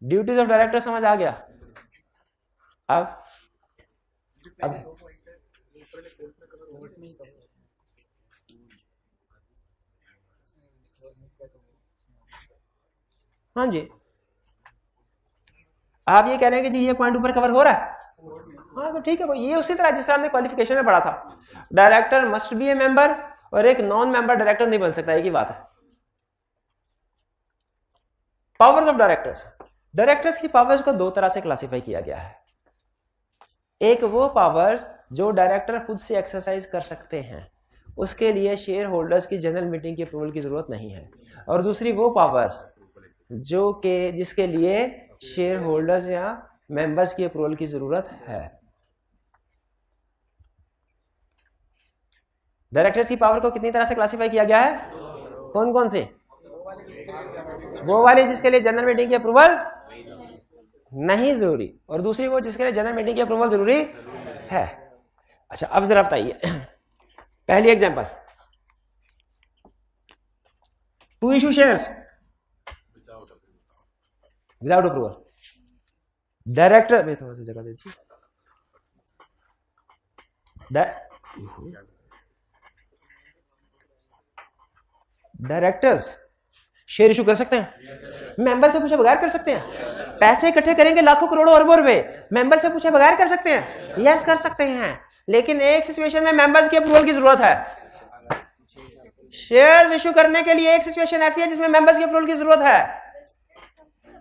ड्यूटीज ऑफ डायरेक्टर समझ आ गया? अब हाँ जी, आप ये कह रहे हैं कि जी ये पॉइंट ऊपर कवर हो रहा है, हाँ तो ठीक है। ये उसी तरह जिस तरह हमने क्वालिफिकेशन में पढ़ा था, director must be A member और एक नॉन मेंबर डायरेक्टर नहीं बन सकता, एक ही बात है। Powers of directors. डायरेक्टर्स की पावर्स को 2 तरह से क्लासिफाई किया गया है। एक वो पावर्स जो डायरेक्टर खुद से एक्सरसाइज कर सकते हैं, उसके लिए शेयर होल्डर्स की जनरल मीटिंग की अप्रूवल की जरूरत नहीं है। और दूसरी वो पावर्स जो के जिसके लिए शेयर होल्डर्स या मेंबर्स की अप्रूवल की जरूरत है। डायरेक्टर्स की पावर को कितनी तरह से क्लासिफाई किया गया है? कौन कौन से? वो वाली जिसके लिए जनरल मीटिंग की अप्रूवल नहीं जरूरी, और दूसरी वो जिसके लिए जनरल मीटिंग की अप्रूवल जरूरी है। अच्छा, अब जरा बताइए, पहली example, to issue shares without approval. Director में थोड़ा सा जगह दीजिए। डायरेक्टर्स शेयर इशू कर सकते हैं, मेंबर से पूछे बगैर कर सकते हैं। पैसे इकट्ठे करेंगे लाखों करोड़ों अरबों रुपए, मेंबर से पूछे बगैर कर सकते हैं? यस कर सकते हैं, लेकिन एक सिचुएशन में मेंबर्स की अप्रूवल की जरूरत है। शेयर्स इशू करने के लिए एक सिचुएशन ऐसी है जिसमें मेंबर्स की अप्रूवल की जरूरत है।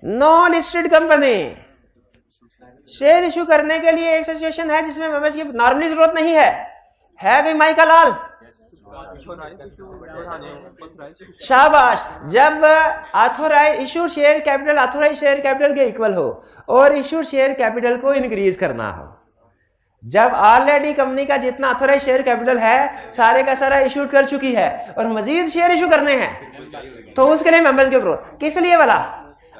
Non listed company share issue करने के लिए एक सिचुएशन है जिसमें मेंबर्स की नॉर्मली जरूरत नहीं है। कोई माई का लाल? शाबाश। जब authorise issued share capital authorise share capital के इक्वल हो और इशूड शेयर कैपिटल को इंक्रीज करना हो, जब ऑलरेडी कंपनी का जितना ऑथोराइज शेयर कैपिटल है सारे का सारा इशू कर चुकी है और मजीद शेयर इशू करने हैं, तो उसके लिए मेंबर्स के अप्रूवल किस लिए वाला?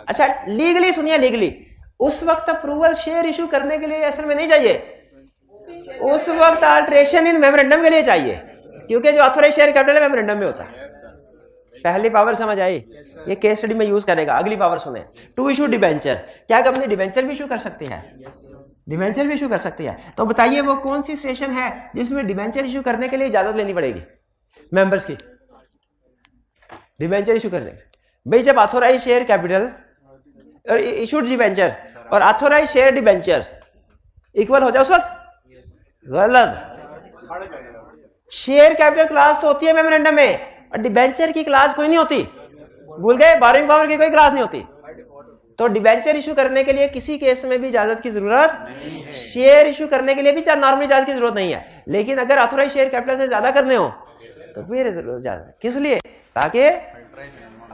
अच्छा, लीगली सुनिए, लीगली उस वक्त अप्रूवल शेयर इशू करने के लिए असल में नहीं चाहिए, उस वक्त अल्टरेशन इन मेमोरेंडम के लिए चाहिए, क्योंकि जो ऑथोराइज शेयर कैपिटल है मेमोरेंडम में होता है। पहली पावर समझ आई? ये केस स्टडी में यूज करेगा। अगली पावर सुने, टू इशू डिबेंचर। क्या कंपनी डिबेंचर भी इशू कर सकती है? डिबेंचर भी इशू कर सकती है। तो बताइए वो कौन सी सिचुएशन है जिसमें डिबेंचर इशू करने के लिए इजाजत लेनी पड़ेगी मेंबर्स की? डिबेंचर इशू करने भाई जब ऑथोराइज शेयर कैपिटल और इशूड डिबेंचर और ऑथोराइज शेयर डिबेंचर इक्वल हो जाए उस वक्त? गलत। शेयर कैपिटल क्लास तो होती है मेमोरेंडम में और डिबेंचर की क्लास कोई नहीं होती। भूल गए? बोरोइंग पावर की कोई क्लास नहीं होती। तो डिबेंचर इशू करने के लिए किसी केस में भी इजाजत की जरूरत, शेयर इशू करने के लिए भी नॉर्मल इजाजत की जरूरत नहीं है। लेकिन अगर ऑथोराइज शेयर कैपिटल से ज्यादा करने हो तो फिर इजाजत। किस लिए? ताकि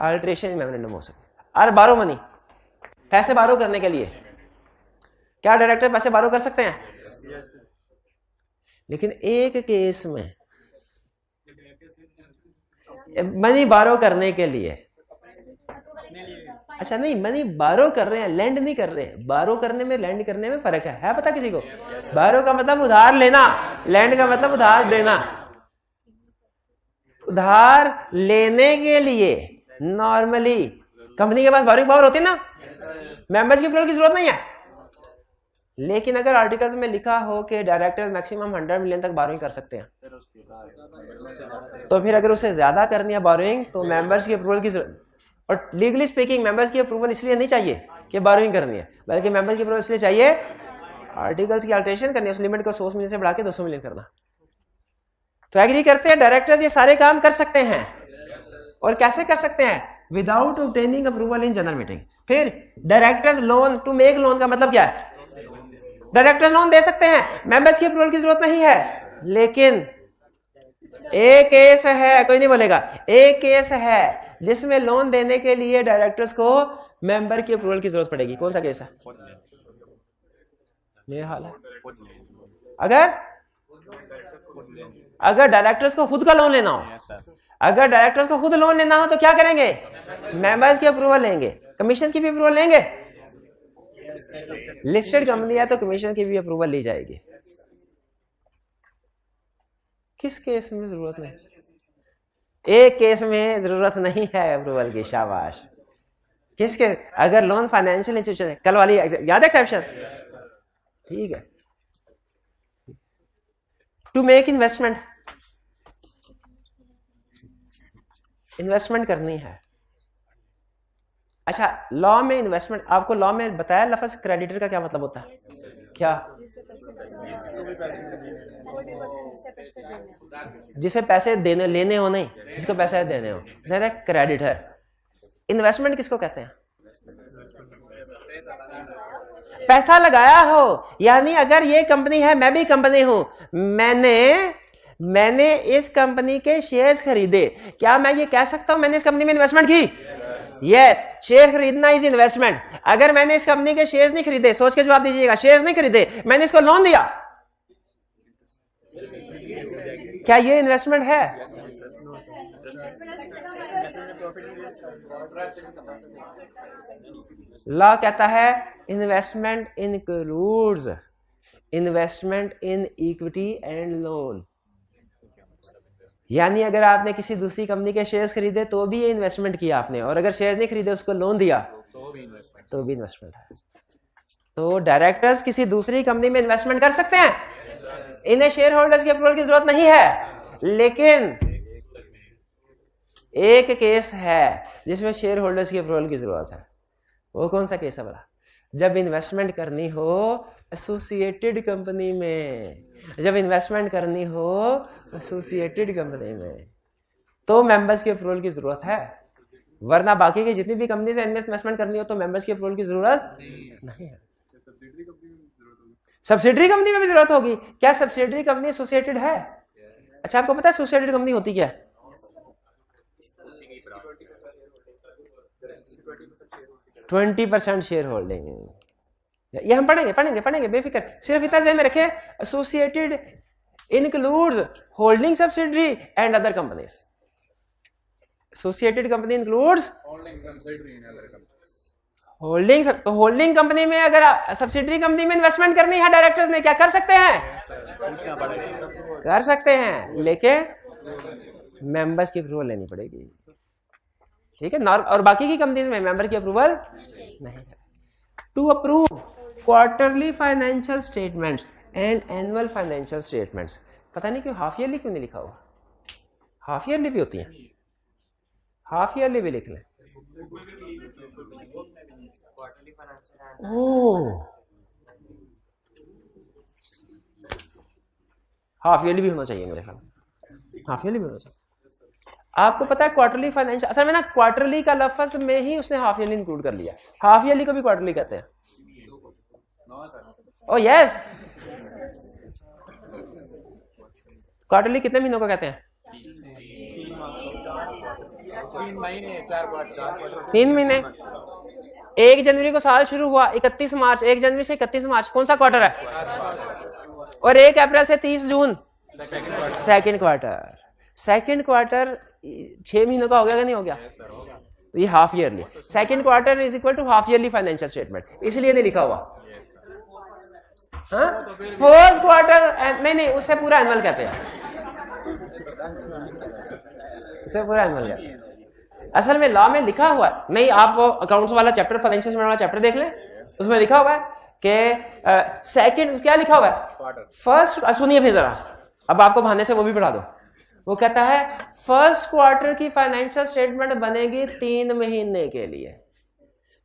अल्ट्रेशन मेमोरेंडम हो सके। और बारो मनी, पैसे बारो करने के लिए क्या डायरेक्टर पैसे बारो कर सकते हैं? लेकिन एक केस में मनी बारो करने के लिए, अच्छा नहीं, मनी बारो कर रहे हैं, लैंड नहीं कर रहे हैं। बारो करने में लैंड करने में फर्क है पता किसी को? बारो का मतलब उधार लेना, लैंड का मतलब उधार देना। उधार लेने के लिए नॉर्मली कंपनी के पास बारोइंग पावर होती है ना, मेंबर्स की अप्रूवल की जरूरत नहीं है। लेकिन अगर आर्टिकल्स में लिखा हो कि डायरेक्टर्स मैक्सिमम 100 मिलियन तक बारोइंग कर सकते हैं, तो फिर अगर उसे ज्यादा करनी है बारोइंग तो मेंबर्स की अप्रूवल की जरूरत। और लीगली स्पीकिंग मेंबर्स की अप्रूवल इसलिए नहीं चाहिए कि बारोइंग करनी है, बल्कि मेंबर्स की अप्रूवल इसलिए चाहिए आर्टिकल्स की अल्टरेशन करनी है, उस लिमिट को 100 मिलियन से बढ़ा के 200 मिलियन करना। तो एग्री करते हैं डायरेक्टर्स ये सारे काम कर सकते हैं। और कैसे कर सकते हैं? Without obtaining approval in general meeting. फिर directors loan, to make loan का मतलब क्या है? डायरेक्टर्स लोन दे सकते हैं, मेंबर्स की अप्रूवल की जरूरत नहीं है। लेकिन एक केस है, कोई नहीं बोलेगा, एक केस है जिसमें लोन देने के लिए डायरेक्टर्स को मेंबर की अप्रूवल की जरूरत पड़ेगी। कौन सा केस है? ये हाल है। अगर डायरेक्टर्स को खुद का लोन लेना हो, अगर डायरेक्टर्स को खुद लोन लेना हो तो क्या करेंगे? मेंबर्स की अप्रूवल लेंगे, कमीशन की भी अप्रूवल लेंगे। लिस्टेड कंपनी है तो कमीशन की भी अप्रूवल ली जाएगी। किस केस में जरूरत नहीं? एक केस में जरूरत नहीं है अप्रूवल की, शाबाश। किसके? अगर लोन फाइनेंशियल इंस्टीट्यूशन है, कल वाली याद एक्सेप्शन, ठीक है। टू मेक इन्वेस्टमेंट, इन्वेस्टमेंट करनी है। अच्छा, लॉ में इन्वेस्टमेंट, आपको लॉ में बताया लफ्ज क्रेडिटर का क्या मतलब होता है? क्या? जिसे पैसे देने लेने हो, नहीं जिसको पैसे देने हो, जैसे क्रेडिटर। इन्वेस्टमेंट किसको कहते हैं? पैसा लगाया हो, यानी अगर ये कंपनी है, मैं भी कंपनी हूं, मैंने इस कंपनी के शेयर्स खरीदे, क्या मैं ये कह सकता हूं मैंने इस कंपनी में इन्वेस्टमेंट की? यस, शेयर खरीदना इज इन्वेस्टमेंट। अगर मैंने इस कंपनी के शेयर्स नहीं खरीदे, सोच के जवाब दीजिएगा, शेयर्स नहीं खरीदे, मैंने इसको लोन दिया, क्या ये इन्वेस्टमेंट है? लॉ कहता है investment includes investment in equity and loan. यानी अगर आपने किसी दूसरी कंपनी के शेयर्स खरीदे तो भी ये इन्वेस्टमेंट किया आपने, और अगर शेयर्स नहीं खरीदे उसको लोन दिया तो भी इन्वेस्टमेंट है। तो डायरेक्टर्स किसी दूसरी कंपनी में इन्वेस्टमेंट कर सकते हैं, इन्हें शेयर होल्डर्स की अप्रूवल की जरूरत नहीं है। लेकिन एक केस है जिसमें शेयर होल्डर्स की अप्रूवल की जरूरत है। वो कौन सा केस है भला? जब इन्वेस्टमेंट करनी हो एसोसिएटेड कंपनी में, जब इन्वेस्टमेंट करनी हो एसोसिएटेड कंपनी में, तो मेंबर्स की अप्रूवल की जरूरत है। वरना बाकी की जितनी भी कंपनी से इन्वेस्टमेंट करनी हो तो मेंबर्स की अप्रूवल की जरूरत नहीं है। सब्सिडरी कंपनी में भी जरूरत होगी। क्या सब्सिडरी कंपनी एसोसिएटेड है? अच्छा, आपको पता है एसोसिएटेड कंपनी होती क्या है? 20% शेयर होल्डिंग। ये हम पढ़ेंगे बेफिक्र। सिर्फ इतना ध्यान में रखें, associated includes holding subsidiary and other companies. Associated company includes holding. तो होल्डिंग कंपनी में अगर सब्सिडरी कंपनी में इन्वेस्टमेंट करनी है डायरेक्टर्स ने, क्या कर सकते हैं? कर सकते हैं, लेकिन मेंबर्स की अप्रूवल लेनी पड़ेगी। ठीक है। और बाकी की कंपनीज में मेंबर की अप्रूवल नहीं है। To approve quarterly financial statements and annual financial statements, पता नहीं क्यों हाफ ईयरली क्यों नहीं लिखा हुआ, हाफ ईयरली भी होती है, हाफ ईयरली भी लिख लें। ओह, हाफ ईयरली भी होना चाहिए मेरे ख्याल, हाफ ईयरली भी होना चाहिए। आपको पता है क्वार्टरली फाइनेंशियल, असल में ना क्वार्टरली का लफ्ज में ही उसने हाफ ईयरली इंक्लूड कर लिया, हाफ ईयरली को भी क्वार्टरली कहते हैं। ओह यस, क्वार्टरली कितने महीनों को कहते हैं? 3 महीने। 1 जनवरी को साल शुरू हुआ, 31 मार्च, 1 जनवरी से 31 मार्च कौन सा क्वार्टर है? और 1 अप्रैल से 30 जून सेकंड क्वार्टर। सेकंड क्वार्टर 6 महीनों का हो गया कि नहीं हो गया? तो ये half yearly, second quarter is equal to half yearly financial statement, इसलिए नहीं लिखा हुआ। हाँ, फोर्थ क्वार्टर नहीं, उससे पूरा एनुअल कहते हैं, उसे पूरा एनुअल कहते हैं। असल में लॉ में लिखा हुआ है, नहीं आप वो अकाउंट्स वाला चैप्टर, फाइनेंशियल वाला चैप्टर देख लें, उसमें लिखा हुआ है कि सेकंड क्या लिखा हुआ है? फर्स्ट, सुनिए फिर जरा, अब आपको बहाने से वो भी पढ़ा दो। वो कहता है फर्स्ट क्वार्टर की फाइनेंशियल स्टेटमेंट बनेगी 3 महीने के लिए,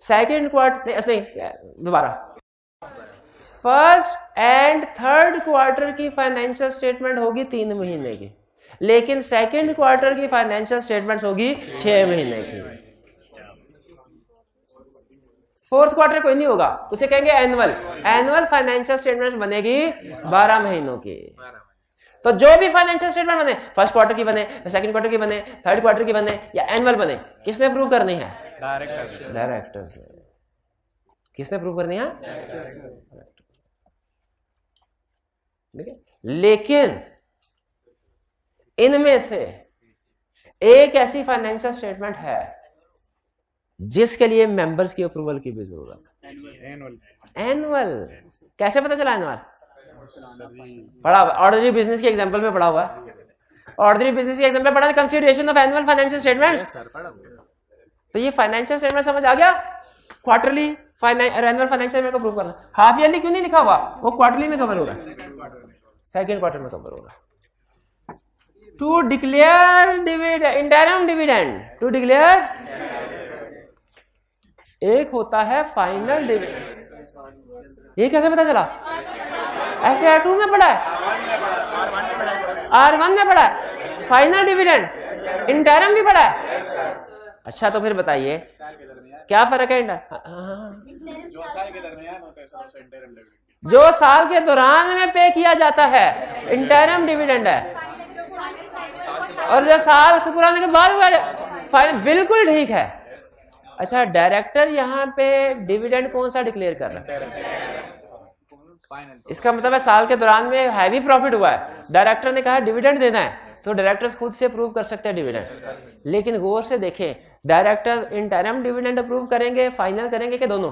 सेकंड क्वार्टर नहीं, दोबारा, फर्स्ट एंड थर्ड क्वार्टर की फाइनेंशियल स्टेटमेंट होगी 3 महीने की, लेकिन सेकंड क्वार्टर की फाइनेंशियल स्टेटमेंट होगी 6 महीने की। फोर्थ क्वार्टर कोई नहीं होगा, उसे कहेंगे एनुअल। एनुअल फाइनेंशियल स्टेटमेंट बनेगी 12 महीनों की। तो जो भी फाइनेंशियल स्टेटमेंट बने, फर्स्ट क्वार्टर की बने, सेकंड क्वार्टर की बने, थर्ड क्वार्टर की बने या एनुअल बने, किसने अप्रूव करनी है? डायरेक्टर्स ने। किसने अप्रूव करनी है? ठीक है। लेकिन इनमें से एक ऐसी फाइनेंशियल स्टेटमेंट है जिसके लिए मेंबर्स की अप्रूवल की भी जरूरत है। एनुअल। कैसे पता चला एनुअल? पढ़ा हुआ, ऑर्डिनरी बिजनेस के एग्जांपल में पढ़ा हुआ है, ऑर्डिनरी बिजनेस के एग्जांपल में पढ़ा, consideration of annual financial statements. तो ये फाइनेंशियल स्टेटमेंट समझ आ गया? क्वार्टरली एनुअल फाइनेंशियल को प्रूव करना। हाफ ईयरली क्यों नहीं लिखा हुआ? वो क्वार्टरली में कवर हो रहा है, सेकंड क्वार्टर में कवर हो रहा है। To declare dividend, interim dividend, to declare, एक होता है फाइनल डिविडेंड। ये कैसे पता चला? FAR2 में पढ़ा है, R1 में पढ़ा है, फाइनल डिविडेंड, इंटरिम भी पढ़ा है। अच्छा तो फिर बताइए क्या फर्क है? जो साल के दौरान में पे किया जाता है इंटरिम डिविडेंड है, और जो साल के पुराने के बाद हुआ, बिल्कुल ठीक है। अच्छा, डायरेक्टर यहाँ पे डिविडेंड कौन सा डिक्लेयर कर रहा है? इसका मतलब है साल के दौरान में हैवी प्रॉफिट हुआ है, डायरेक्टर ने कहा डिविडेंड देना है, तो डायरेक्टर्स खुद से अप्रूव कर सकते हैं डिविडेंड। लेकिन गौर से देखें, डायरेक्टर्स इंटरिम डिविडेंड अप्रूव करेंगे, फाइनल करेंगे कि दोनों?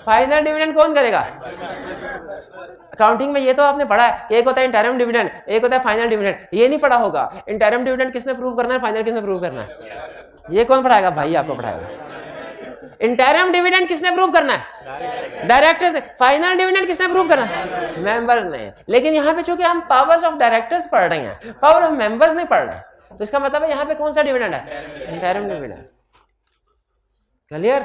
फाइनल डिविडेंड कौन करेगा? अकाउंटिंग में ये तो आपने पढ़ा है कि एक होता है इंटरिम डिविडेंड, एक होता है फाइनल डिविडेंड। ये नहीं पढ़ा होगा इंटरिम डिविडेंड किसने प्रूव करना है, फाइनल किसने प्रूव करना है। ये कौन पढ़ाएगा? भाई आपको पढ़ाएगा। इंटरिम डिविडेंड किसने प्रूव करना है? डायरेक्टर्स ने। फाइनल डिविडेंड किसने प्रूव करना है? मेंबर ने। लेकिन यहाँ पे चूंकि हम पावर्स ऑफ डायरेक्टर्स पढ़ रहे हैं, पावर ऑफ मेंबर्स नहीं पढ़ रहे, तो इसका मतलब है यहाँ पे कौन सा डिविडेंड है? Interim dividend. Clear?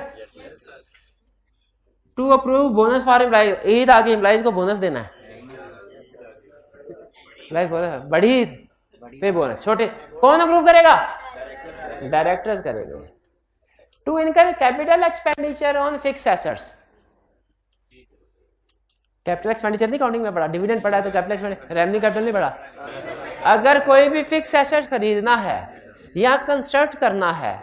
To approve bonus for employees, ईद आगे एम्प्लॉइज को बोनस देना है, बड़ी ईद पे बोनस, छोटे कौन अप्रूव करेगा? डायरेक्टर्स करेंगे। To incur capital expenditure on fix assets, capital expenditure नहीं काउंटिंग में पड़ा, डिविडेंड पड़ा है तो कैपिटल एक्सपेंडिचर, रेवेन्यू कैपिटल नहीं पड़ा। अगर कोई भी फिक्स एसेट खरीदना है या कंस्ट्रक्ट करना है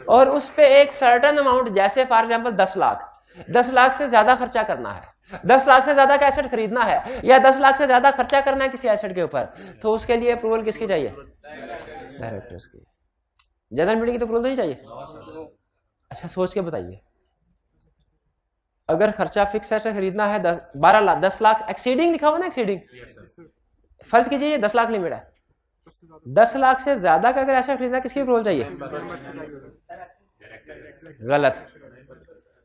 और उस पे एक सर्टेन अमाउंट, जैसे फॉर एग्जांपल 10 लाख, 10 लाख से ज्यादा खर्चा करना है, 10 लाख से ज्यादा का एसेट खरीदना है या 10 लाख से ज्यादा खर्चा करना है किसी एसेट के ऊपर, तो उसके लिए अप्रूवल किसकी चाहिए? डायरेक्टर्स की। जनरल मीटिंग की तो अप्रूवल नहीं चाहिए। अच्छा सोच के बताइए, अगर खर्चा फिक्स एसेट खरीदना है 10 लाख, एक्सीडिंग लिखा हुआ ना, एक्सीडिंग, फर्ज कीजिए 10 लाख लिमिट है, 10 लाख से ज्यादा का अगर एसेट खरीदना किसकी अप्रूवल चाहिए? गलत।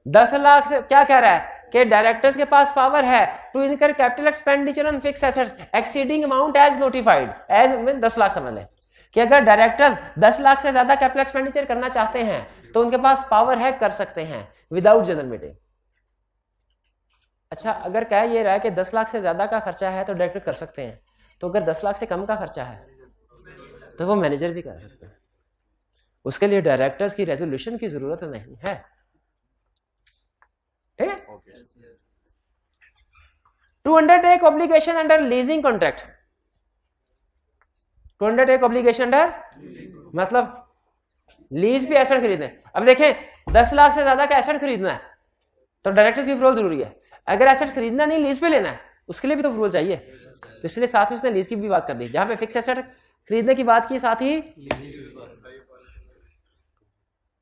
10 लाख से क्या कह रहा है कि डायरेक्टर्स के पास पावर है to incur capital expenditure on fix assets exceeding amount as notified. As mean 10 lakh समझ लें कि अगर डायरेक्टर्स 10 लाख से ज्यादा कैपिटल एक्सपेंडिचर करना चाहते हैं तो उनके पास पावर है, कर सकते हैं विदाउट जनरल मीटिंग। अच्छा, अगर कह ये रहा है कि 10 लाख से ज्यादा का खर्चा है तो डायरेक्टर कर सकते हैं, तो अगर 10 लाख से कम का खर्चा है तो वो मैनेजर भी कर सकते हैं। उसके लिए डायरेक्टर्स की रेजोल्यूशन की जरूरत नहीं है। To undertake obligation under leasing contract. To undertake obligation under मतलब लीज पे एसेट खरीदने। अब देखें 10 लाख से ज्यादा का एसेट खरीदना है तो डायरेक्टर्स की अप्रूवल जरूरी है। अगर एसेट खरीदना नहीं लीज पे लेना है उसके लिए भी तो अप्रूवल चाहिए, तो इसलिए साथ में उसने लीज की भी बात कर दी। जहां पे फिक्स एसेट खरीदने की बात की साथ ही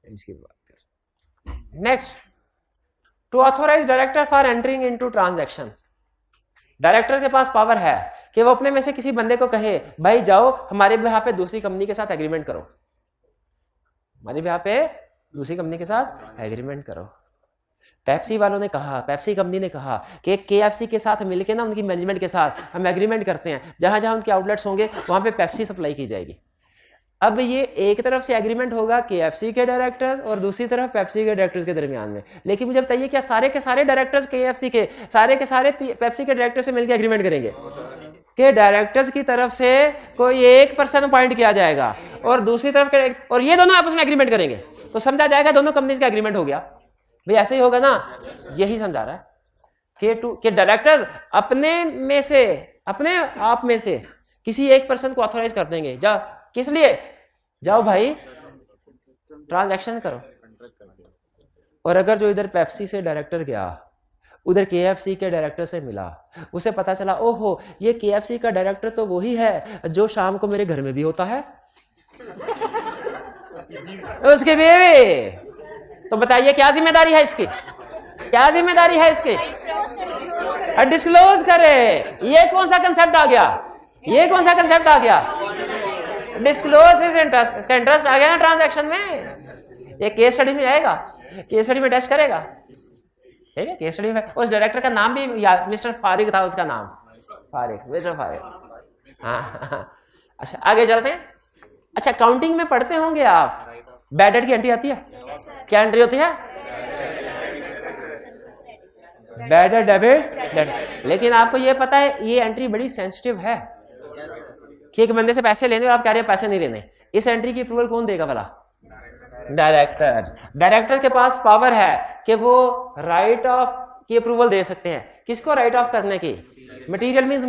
इसकी बात कर। Next, to authorise director for entering into transaction. Director के पास पावर है कि वो अपने में से किसी बंदे को कहे भाई जाओ हमारे यहाँ पे दूसरी कंपनी के साथ एग्रीमेंट करो, हमारे यहाँ पे दूसरी कंपनी के साथ एग्रीमेंट करो। पेप्सी वालों ने कहा, पेप्सी कंपनी ने कहा कि केएफसी के साथ मिलके ना उनकी मैनेजमेंट के साथ हम एग्रीमेंट करते हैं, जहां जहां उनके आउटलेट्स होंगे वहां पे पेप्सी सप्लाई की जाएगी। अब ये एक तरफ से एग्रीमेंट होगा केएफसी के डायरेक्टर और दूसरी तरफ पेप्सी के डायरेक्टर्स के दरमियान में। लेकिन मुझे बताइए क्या सारे के सारे डायरेक्टर्स केएफसी के सारे पेप्सी के डायरेक्टर से मिलकर एग्रीमेंट करेंगे? कि डायरेक्टर्स की तरफ से कोई एक पर्सन अपॉइंट किया जाएगा और दूसरी तरफ के, और ये दोनों आपस में एग्रीमेंट करेंगे, तो समझा जाएगा दोनों कंपनीज का एग्रीमेंट हो गया। भाई ऐसे ही होगा ना, यही समझा रहा है कि डायरेक्टर्स अपने में से, अपने आप में से किसी एक पर्सन को ऑथोराइज कर देंगे। जा किस लिए? जाओ भाई ट्रांजैक्शन करो। और अगर जो इधर पेप्सी से डायरेक्टर गया उधर केएफसी के डायरेक्टर से मिला, उसे पता चला ओहो ये केएफसी का डायरेक्टर तो वही है जो शाम को मेरे घर में भी होता है, उसकी बीवी, तो बताइए क्या जिम्मेदारी है इसकी? क्या जिम्मेदारी है इसकी? डिस्क्लोज करे। ये कौन सा कंसेप्ट आ गया? ये कौन सा कंसेप्ट आ गया? Disclose his interest. इसका इंटरेस्ट आ गया ना ट्रांजैक्शन में। ये केस स्टडी में आएगा, केस स्टडी में टेस्ट करेगा, ठीक है। केस स्टडी में उस डायरेक्टर का नाम भी मिस्टर फारिक था, उसका नाम फारिक, मिस्टर फारिक। हाँ अच्छा आगे चलते हैं। अच्छा काउंटिंग में पढ़ते होंगे आप, बैड डेट की एंट्री आती है। क्या एंट्री होती है? Bad debt, debit. लेकिन आपको ये पता है ये एंट्री बड़ी सेंसिटिव है कि एक बंदे से पैसे लेने और आप कह रहे हैं पैसे नहीं लेने। इस एंट्री की अप्रूवल कौन देगा भला? डायरेक्टर। डायरेक्टर के पास पावर है कि वो राइट ऑफ की अप्रूवल दे सकते हैं। किसको राइट ऑफ करने की? मटेरियल मींस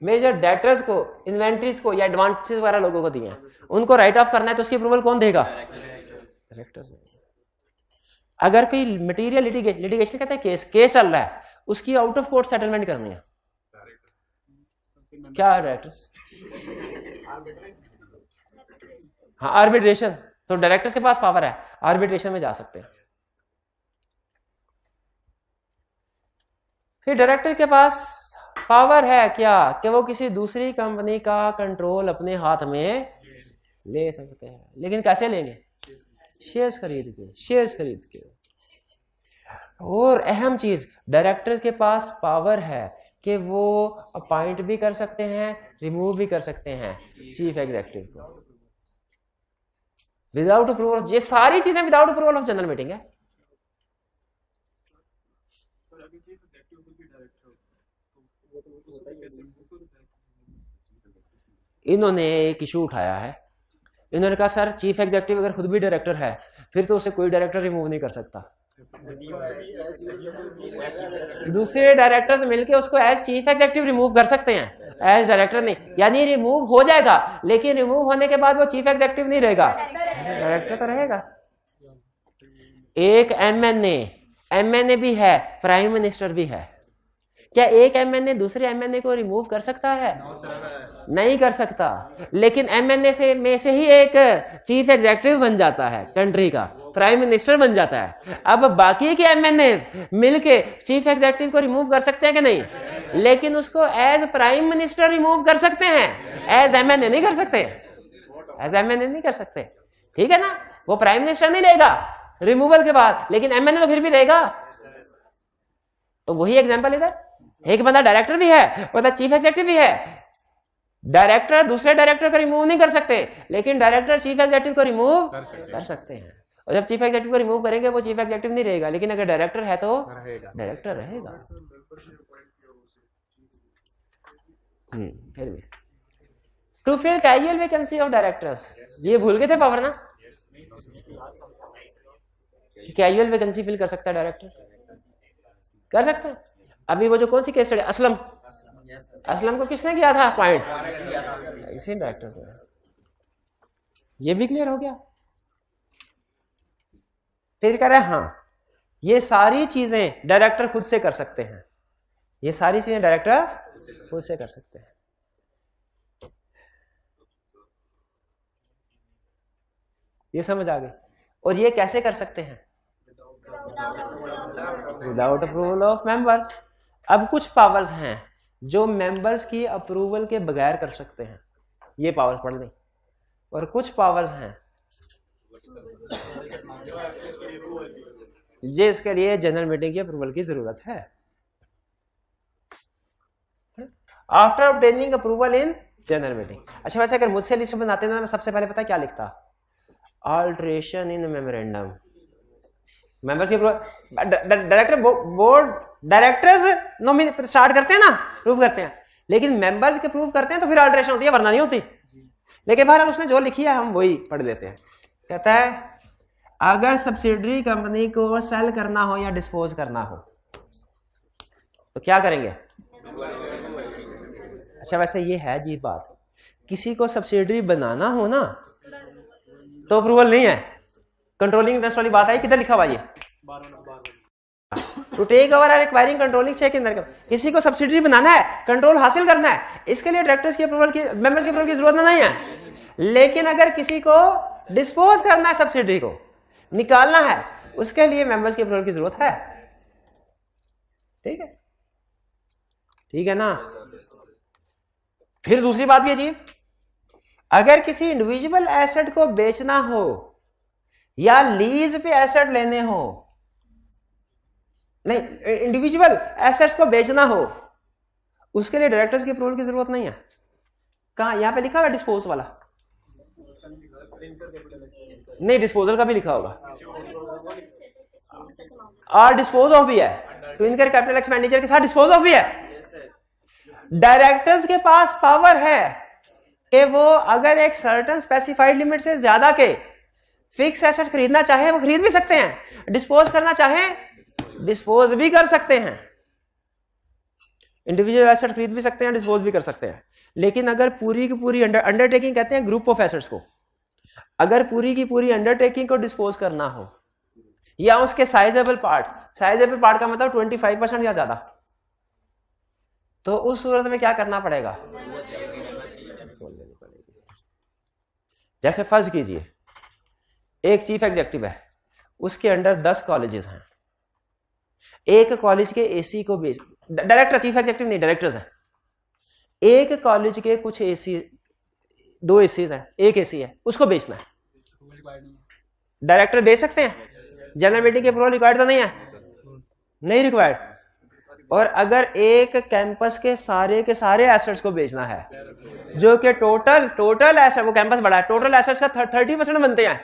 मेजर डेटर्स को, इन्वेंट्रीज को या एडवांसेस वगैरह लोगों को दिए हैं, उनको राइट ऑफ करना है तो उसकी अप्रूवल कौन देगा? डायरेक्टर्स। अगर कोई मटेरियल लिटिगेशन कहते हैं केस चल रहा है, उसकी आउट ऑफ कोर्ट सेटलमेंट करनी है, क्या डायरेक्टर्स? हाँ आर्बिट्रेशन, तो डायरेक्टर्स के पास पावर है, आर्बिट्रेशन में जा सकते हैं। फिर डायरेक्टर के पास पावर है क्या कि वो किसी दूसरी कंपनी का कंट्रोल अपने हाथ में ले सकते हैं। लेकिन कैसे लेंगे? शेयर्स खरीद के। और अहम चीज, डायरेक्टर्स के पास पावर है कि वो अपॉइंट भी कर सकते हैं, रिमूव भी कर सकते हैं चीफ एग्जीक्यूटिव को विदाउट अप्रूवल। ये सारी चीजें without approval of general meeting है। इन्होंने एक इशू उठाया है, इन्होंने कहा सर चीफ एग्जीक्यूटिव अगर खुद भी डायरेक्टर है फिर तो उसे कोई डायरेक्टर रिमूव नहीं कर सकता। दूसरे डायरेक्टर्स मिलके उसको एज चीफ एग्जीक्यूटिव रिमूव कर सकते हैं, एज डायरेक्टर नहीं। यानी रिमूव हो जाएगा लेकिन रिमूव होने के बाद वो चीफ एग्जीक्यूटिव नहीं रहेगा, डायरेक्टर तो रहेगा। एक एमएनए भी है, प्राइम मिनिस्टर भी है। क्या एक एमएनए दूसरे एमएनए को रिमूव कर सकता है? नहीं कर सकता। लेकिन एमएनए में से ही एक चीफ एग्जीक्यूटिव बन जाता है कंट्री का, प्राइम मिनिस्टर बन जाता है। अब बाकी के एमएनए मिलके चीफ एग्जीक्यूटिव को रिमूव कर सकते हैं कि नहीं? लेकिन उसको एज प्राइम मिनिस्टर रिमूव कर सकते हैं, एज एमएनए नहीं कर सकते, एज एमएनए नहीं कर सकते। ठीक है ना? वो प्राइम मिनिस्टर नहीं रहेगा रिमूवल के बाद, लेकिन एमएनए तो फिर भी रहेगा। तो वही एग्जांपल इधर, एक बंदा डायरेक्टर भी है, मतलब चीफ एग्जीक्यूटिव भी है। डायरेक्टर दूसरे डायरेक्टर को रिमूव नहीं कर सकते, लेकिन डायरेक्टर चीफ एग्जीक्यूटिव को रिमूव कर सकते हैं। और जब चीफ एग्जीक्यूटिव को रिमूव करेंगे वो चीफ एग्जीक्यूटिव नहीं रहेगा, लेकिन अगर डायरेक्टर है तो डायरेक्टर रहेगा। फिर भी to fill casual vacancy of directors, ये भूल गए थे पावर ना, कैजुअल वैकेंसी फिल कर सकता है डायरेक्टर, कर सकता है। अभी वो जो कौन सी केस स्टडी, असलम को किसने किया था पॉइंट? इसी डायरेक्टर्स ने। ये भी क्लियर हो गया। फिर कह रहे हैं हाँ ये सारी चीजें डायरेक्टर खुद से कर सकते हैं, ये सारी चीजें डायरेक्टर खुद से कर सकते हैं। ये समझ आ गई। और ये कैसे कर सकते हैं? Without approval of members. अब कुछ पावर्स हैं जो मेंबर्स की अप्रूवल के बगैर कर सकते हैं, ये पावर्स पढ़ लें। और कुछ पावर्स हैं जिसके लिए जनरल मीटिंग की अप्रूवल की जरूरत है। After obtaining approval in general meeting. अच्छा वैसे अगर मुझसे लिस्ट बनाते ना, मैं सबसे पहले पता क्या लिखता? ऑल्ट्रेशन इन मेमोरेंडम, मेंबर्स की director board directors nominate start करते हैं ना, प्रूव करते हैं, लेकिन मेंबर्स के प्रूव करते हैं तो फिर अल्ट्रेशन होती है, वरना नहीं होती। लेकिन बहरहाल उसने जो लिखी है हम वही पढ़ लेते हैं। कहता है अगर सब्सिडरी कंपनी को सेल करना हो या डिस्पोज करना हो तो क्या करेंगे? अच्छा वैसे ये है जी बात, किसी को सब्सिडरी बनाना हो ना तो अप्रूवल नहीं है, कंट्रोलिंग इंटरेस्ट वाली बात है। किधर लिखा हुआ ये? To take over requiring controlling check in. किसी को सब्सिडरी बनाना है, कंट्रोल हासिल करना है, इसके लिए डायरेक्टर्स की अप्रूवल की, मेंबर्स की अप्रूवल की जरूरत नहीं है। लेकिन अगर किसी को डिस्पोज करना है, सब्सिडरी को निकालना है, उसके लिए मेंबर्स की अप्रूवल की जरूरत है। ठीक है, ठीक है ना? फिर दूसरी बात भी अजीब, अगर किसी इंडिविजुअल एसेट को बेचना हो या लीज पे एसेट लेने हो, नहीं इंडिविजुअल एसेट्स को बेचना हो, उसके लिए डायरेक्टर्स की अप्रूवल की जरूरत नहीं है। कहां? यहां पे लिखा हुआ डिस्पोज वाला? नहीं, डिस्पोजल का भी लिखा होगा, और डिस्पोज ऑफ भी है, टू इनकर कैपिटल एक्सपेंडिचर के साथ डिस्पोज ऑफ भी है। डायरेक्टर्स के पास पावर है कि वो अगर एक सर्टेन स्पेसिफाइड लिमिट से ज्यादा के फिक्स एसेट खरीदना चाहे वो खरीद भी सकते हैं, डिस्पोज करना चाहे डिस्पोज भी कर सकते हैं। इंडिविजुअल एसेट खरीद भी सकते हैं, डिस्पोज भी कर सकते हैं। लेकिन अगर पूरी की पूरी अंडरटेकिंग कहते हैं ग्रुप ऑफ एसेट्स को, अगर पूरी की पूरी अंडरटेकिंग को डिस्पोज करना हो या उसके साइजेबल पार्ट का मतलब 25% या ज्यादा, तो उस सूरत में क्या करना पड़ेगा? जैसे फर्ज कीजिए एक चीफ एग्जीक्यूटिव है, उसके अंडर 10 कॉलेजेस हैं, एक कॉलेज के एसी को बेच, डायरेक्टर चीफ एग्जीक्यूटिव नहीं, डायरेक्टर्स हैं, एक कॉलेज के कुछ एसी, 2 एसी हैं, एक एसी है, उसको बेचना है, डायरेक्टर बेच सकते हैं? जनरल मीटिंग के अप्रूवल रिक्वायर्ड तो नहीं है, नहीं रिक्वायर्ड। और अगर एक कैंपस के सारे एसेट्स को बेचना है, जो कि टोटल एसेट, वो कैंपस बड़ा है, टोटल एसेट्स का 30% बनते हैं,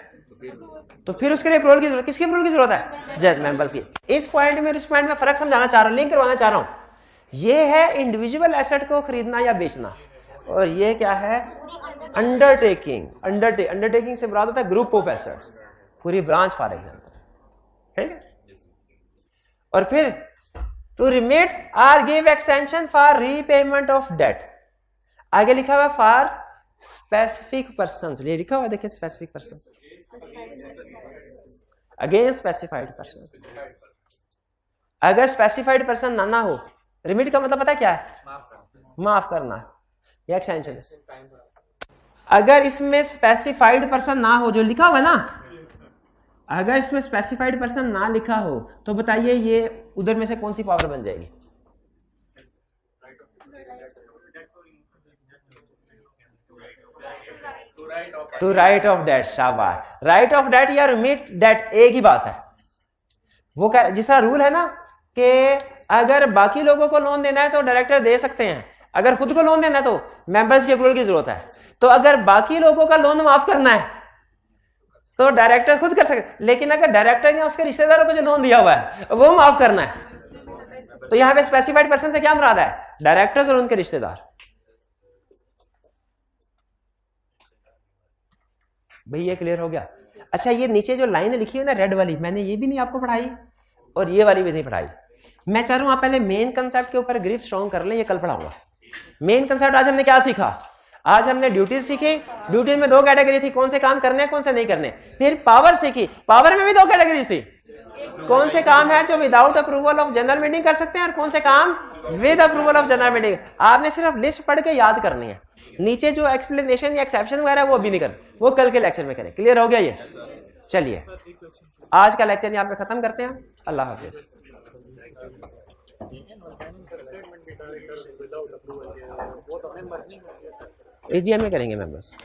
तो फिर उसके लिए अप्रूवल की जरूरत, किसकी अप्रूवल की जरूरत है? जज मेंबर्स की। इस पॉइंट में, इस पॉइंट में फर्क समझाना चाह रहा हूं, लिंक करवाना चाह रहा हूं। ये है इंडिविजुअल एसेट को खरीदना या बेचना, और ये क्या है? अंडरटेकिंग। अंडरटेकिंग से मुराद होता है ग्रुप ऑफ एसेट्स, पूरी ब्रांच फॉर एग्जाम्पल। ठीक है? और फिर to remit or give extension for repayment of debt, आगे लिखा हुआ फॉर स्पेसिफिक पर्सन, ये लिखा हुआ देखिए, specific person against specified person. अगर स्पेसिफाइड पर्सन ना हो रिमिट का मतलब पता है क्या है? माफ करना, ये एक्सटेंशन है। अगर इसमें स्पेसिफाइड पर्सन ना हो, जो लिखा हुआ है ना, अगर इसमें स्पेसिफाइड पर्सन ना लिखा हो तो बताइए ये उधर में से कौन सी पावर बन जाएगी? To write off debt. शाबाश, राइट ऑफ डेट या रिमिट डेट एक ही बात है। वो जिस तरह रूल है ना कि अगर बाकी लोगों को लोन देना है तो डायरेक्टर दे सकते हैं, अगर खुद को लोन देना है तो मेंबर्स के अप्रूवल की जरूरत है। तो अगर बाकी लोगों का लोन माफ करना है तो डायरेक्टर खुद कर सकते, लेकिन अगर डायरेक्टर ने उसके रिश्तेदारों को जो लोन दिया हुआ है वो माफ करना है, तो यहां पे स्पेसिफाइड पर्सन से क्या मुराद है? डायरेक्टर्स और उनके रिश्तेदार। भाई ये क्लियर हो गया? अच्छा, ये नीचे जो लाइन लिखी है ना रेड वाली, मैंने ये भी नहीं आपको पढ़ाई और ये वाली भी नहीं पढ़ाई। मैं चाह रहा हूं आप पहले मेन कंसेप्ट के ऊपर ग्रिप स्ट्रॉन्ग कर लें, ये कल पढ़ाऊंगा। मेन कंसेप्ट आज हमने क्या सीखा? आज हमने ड्यूटीज सीखी। ड्यूटीज में दो कैटेगरी थी, कौन से काम करने कौन से नहीं करने। फिर पावर सीखी, पावर में भी दो कैटेगरीज थी, कौन से काम है जो without approval of general meeting कर सकते हैं और कौन से काम with approval of general meeting. आपने सिर्फ लिस्ट पढ़ के याद करनी है, नीचे जो एक्सप्लेनेशन या एक्सेप्शन वगैरह वो अभी नहीं कर, वो कल के लेक्चर में करें। क्लियर हो गया ये? चलिए आज का लेक्चर यहाँ पे खत्म करते हैं। अल्लाह हाफिज। एजीएम में करेंगे मेंबर्स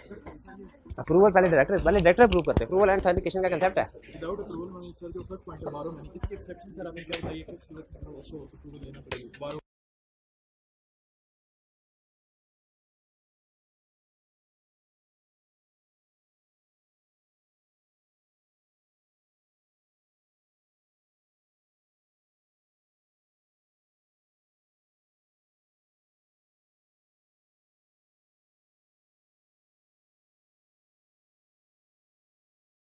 अप्रूवल, पहले डायरेक्टर अप्रूव करते हैं। अप्रूवल एंड ऑथेंटिकेशन का कांसेप्ट है। विदाउट अप्रूवल सर जो फर्स्ट पॉइंट है बारो में, इसके एक्सेप्शन सर आपने क्या बताइए कि सूरत में उसको अप्रूवल लेना पड़ेगा।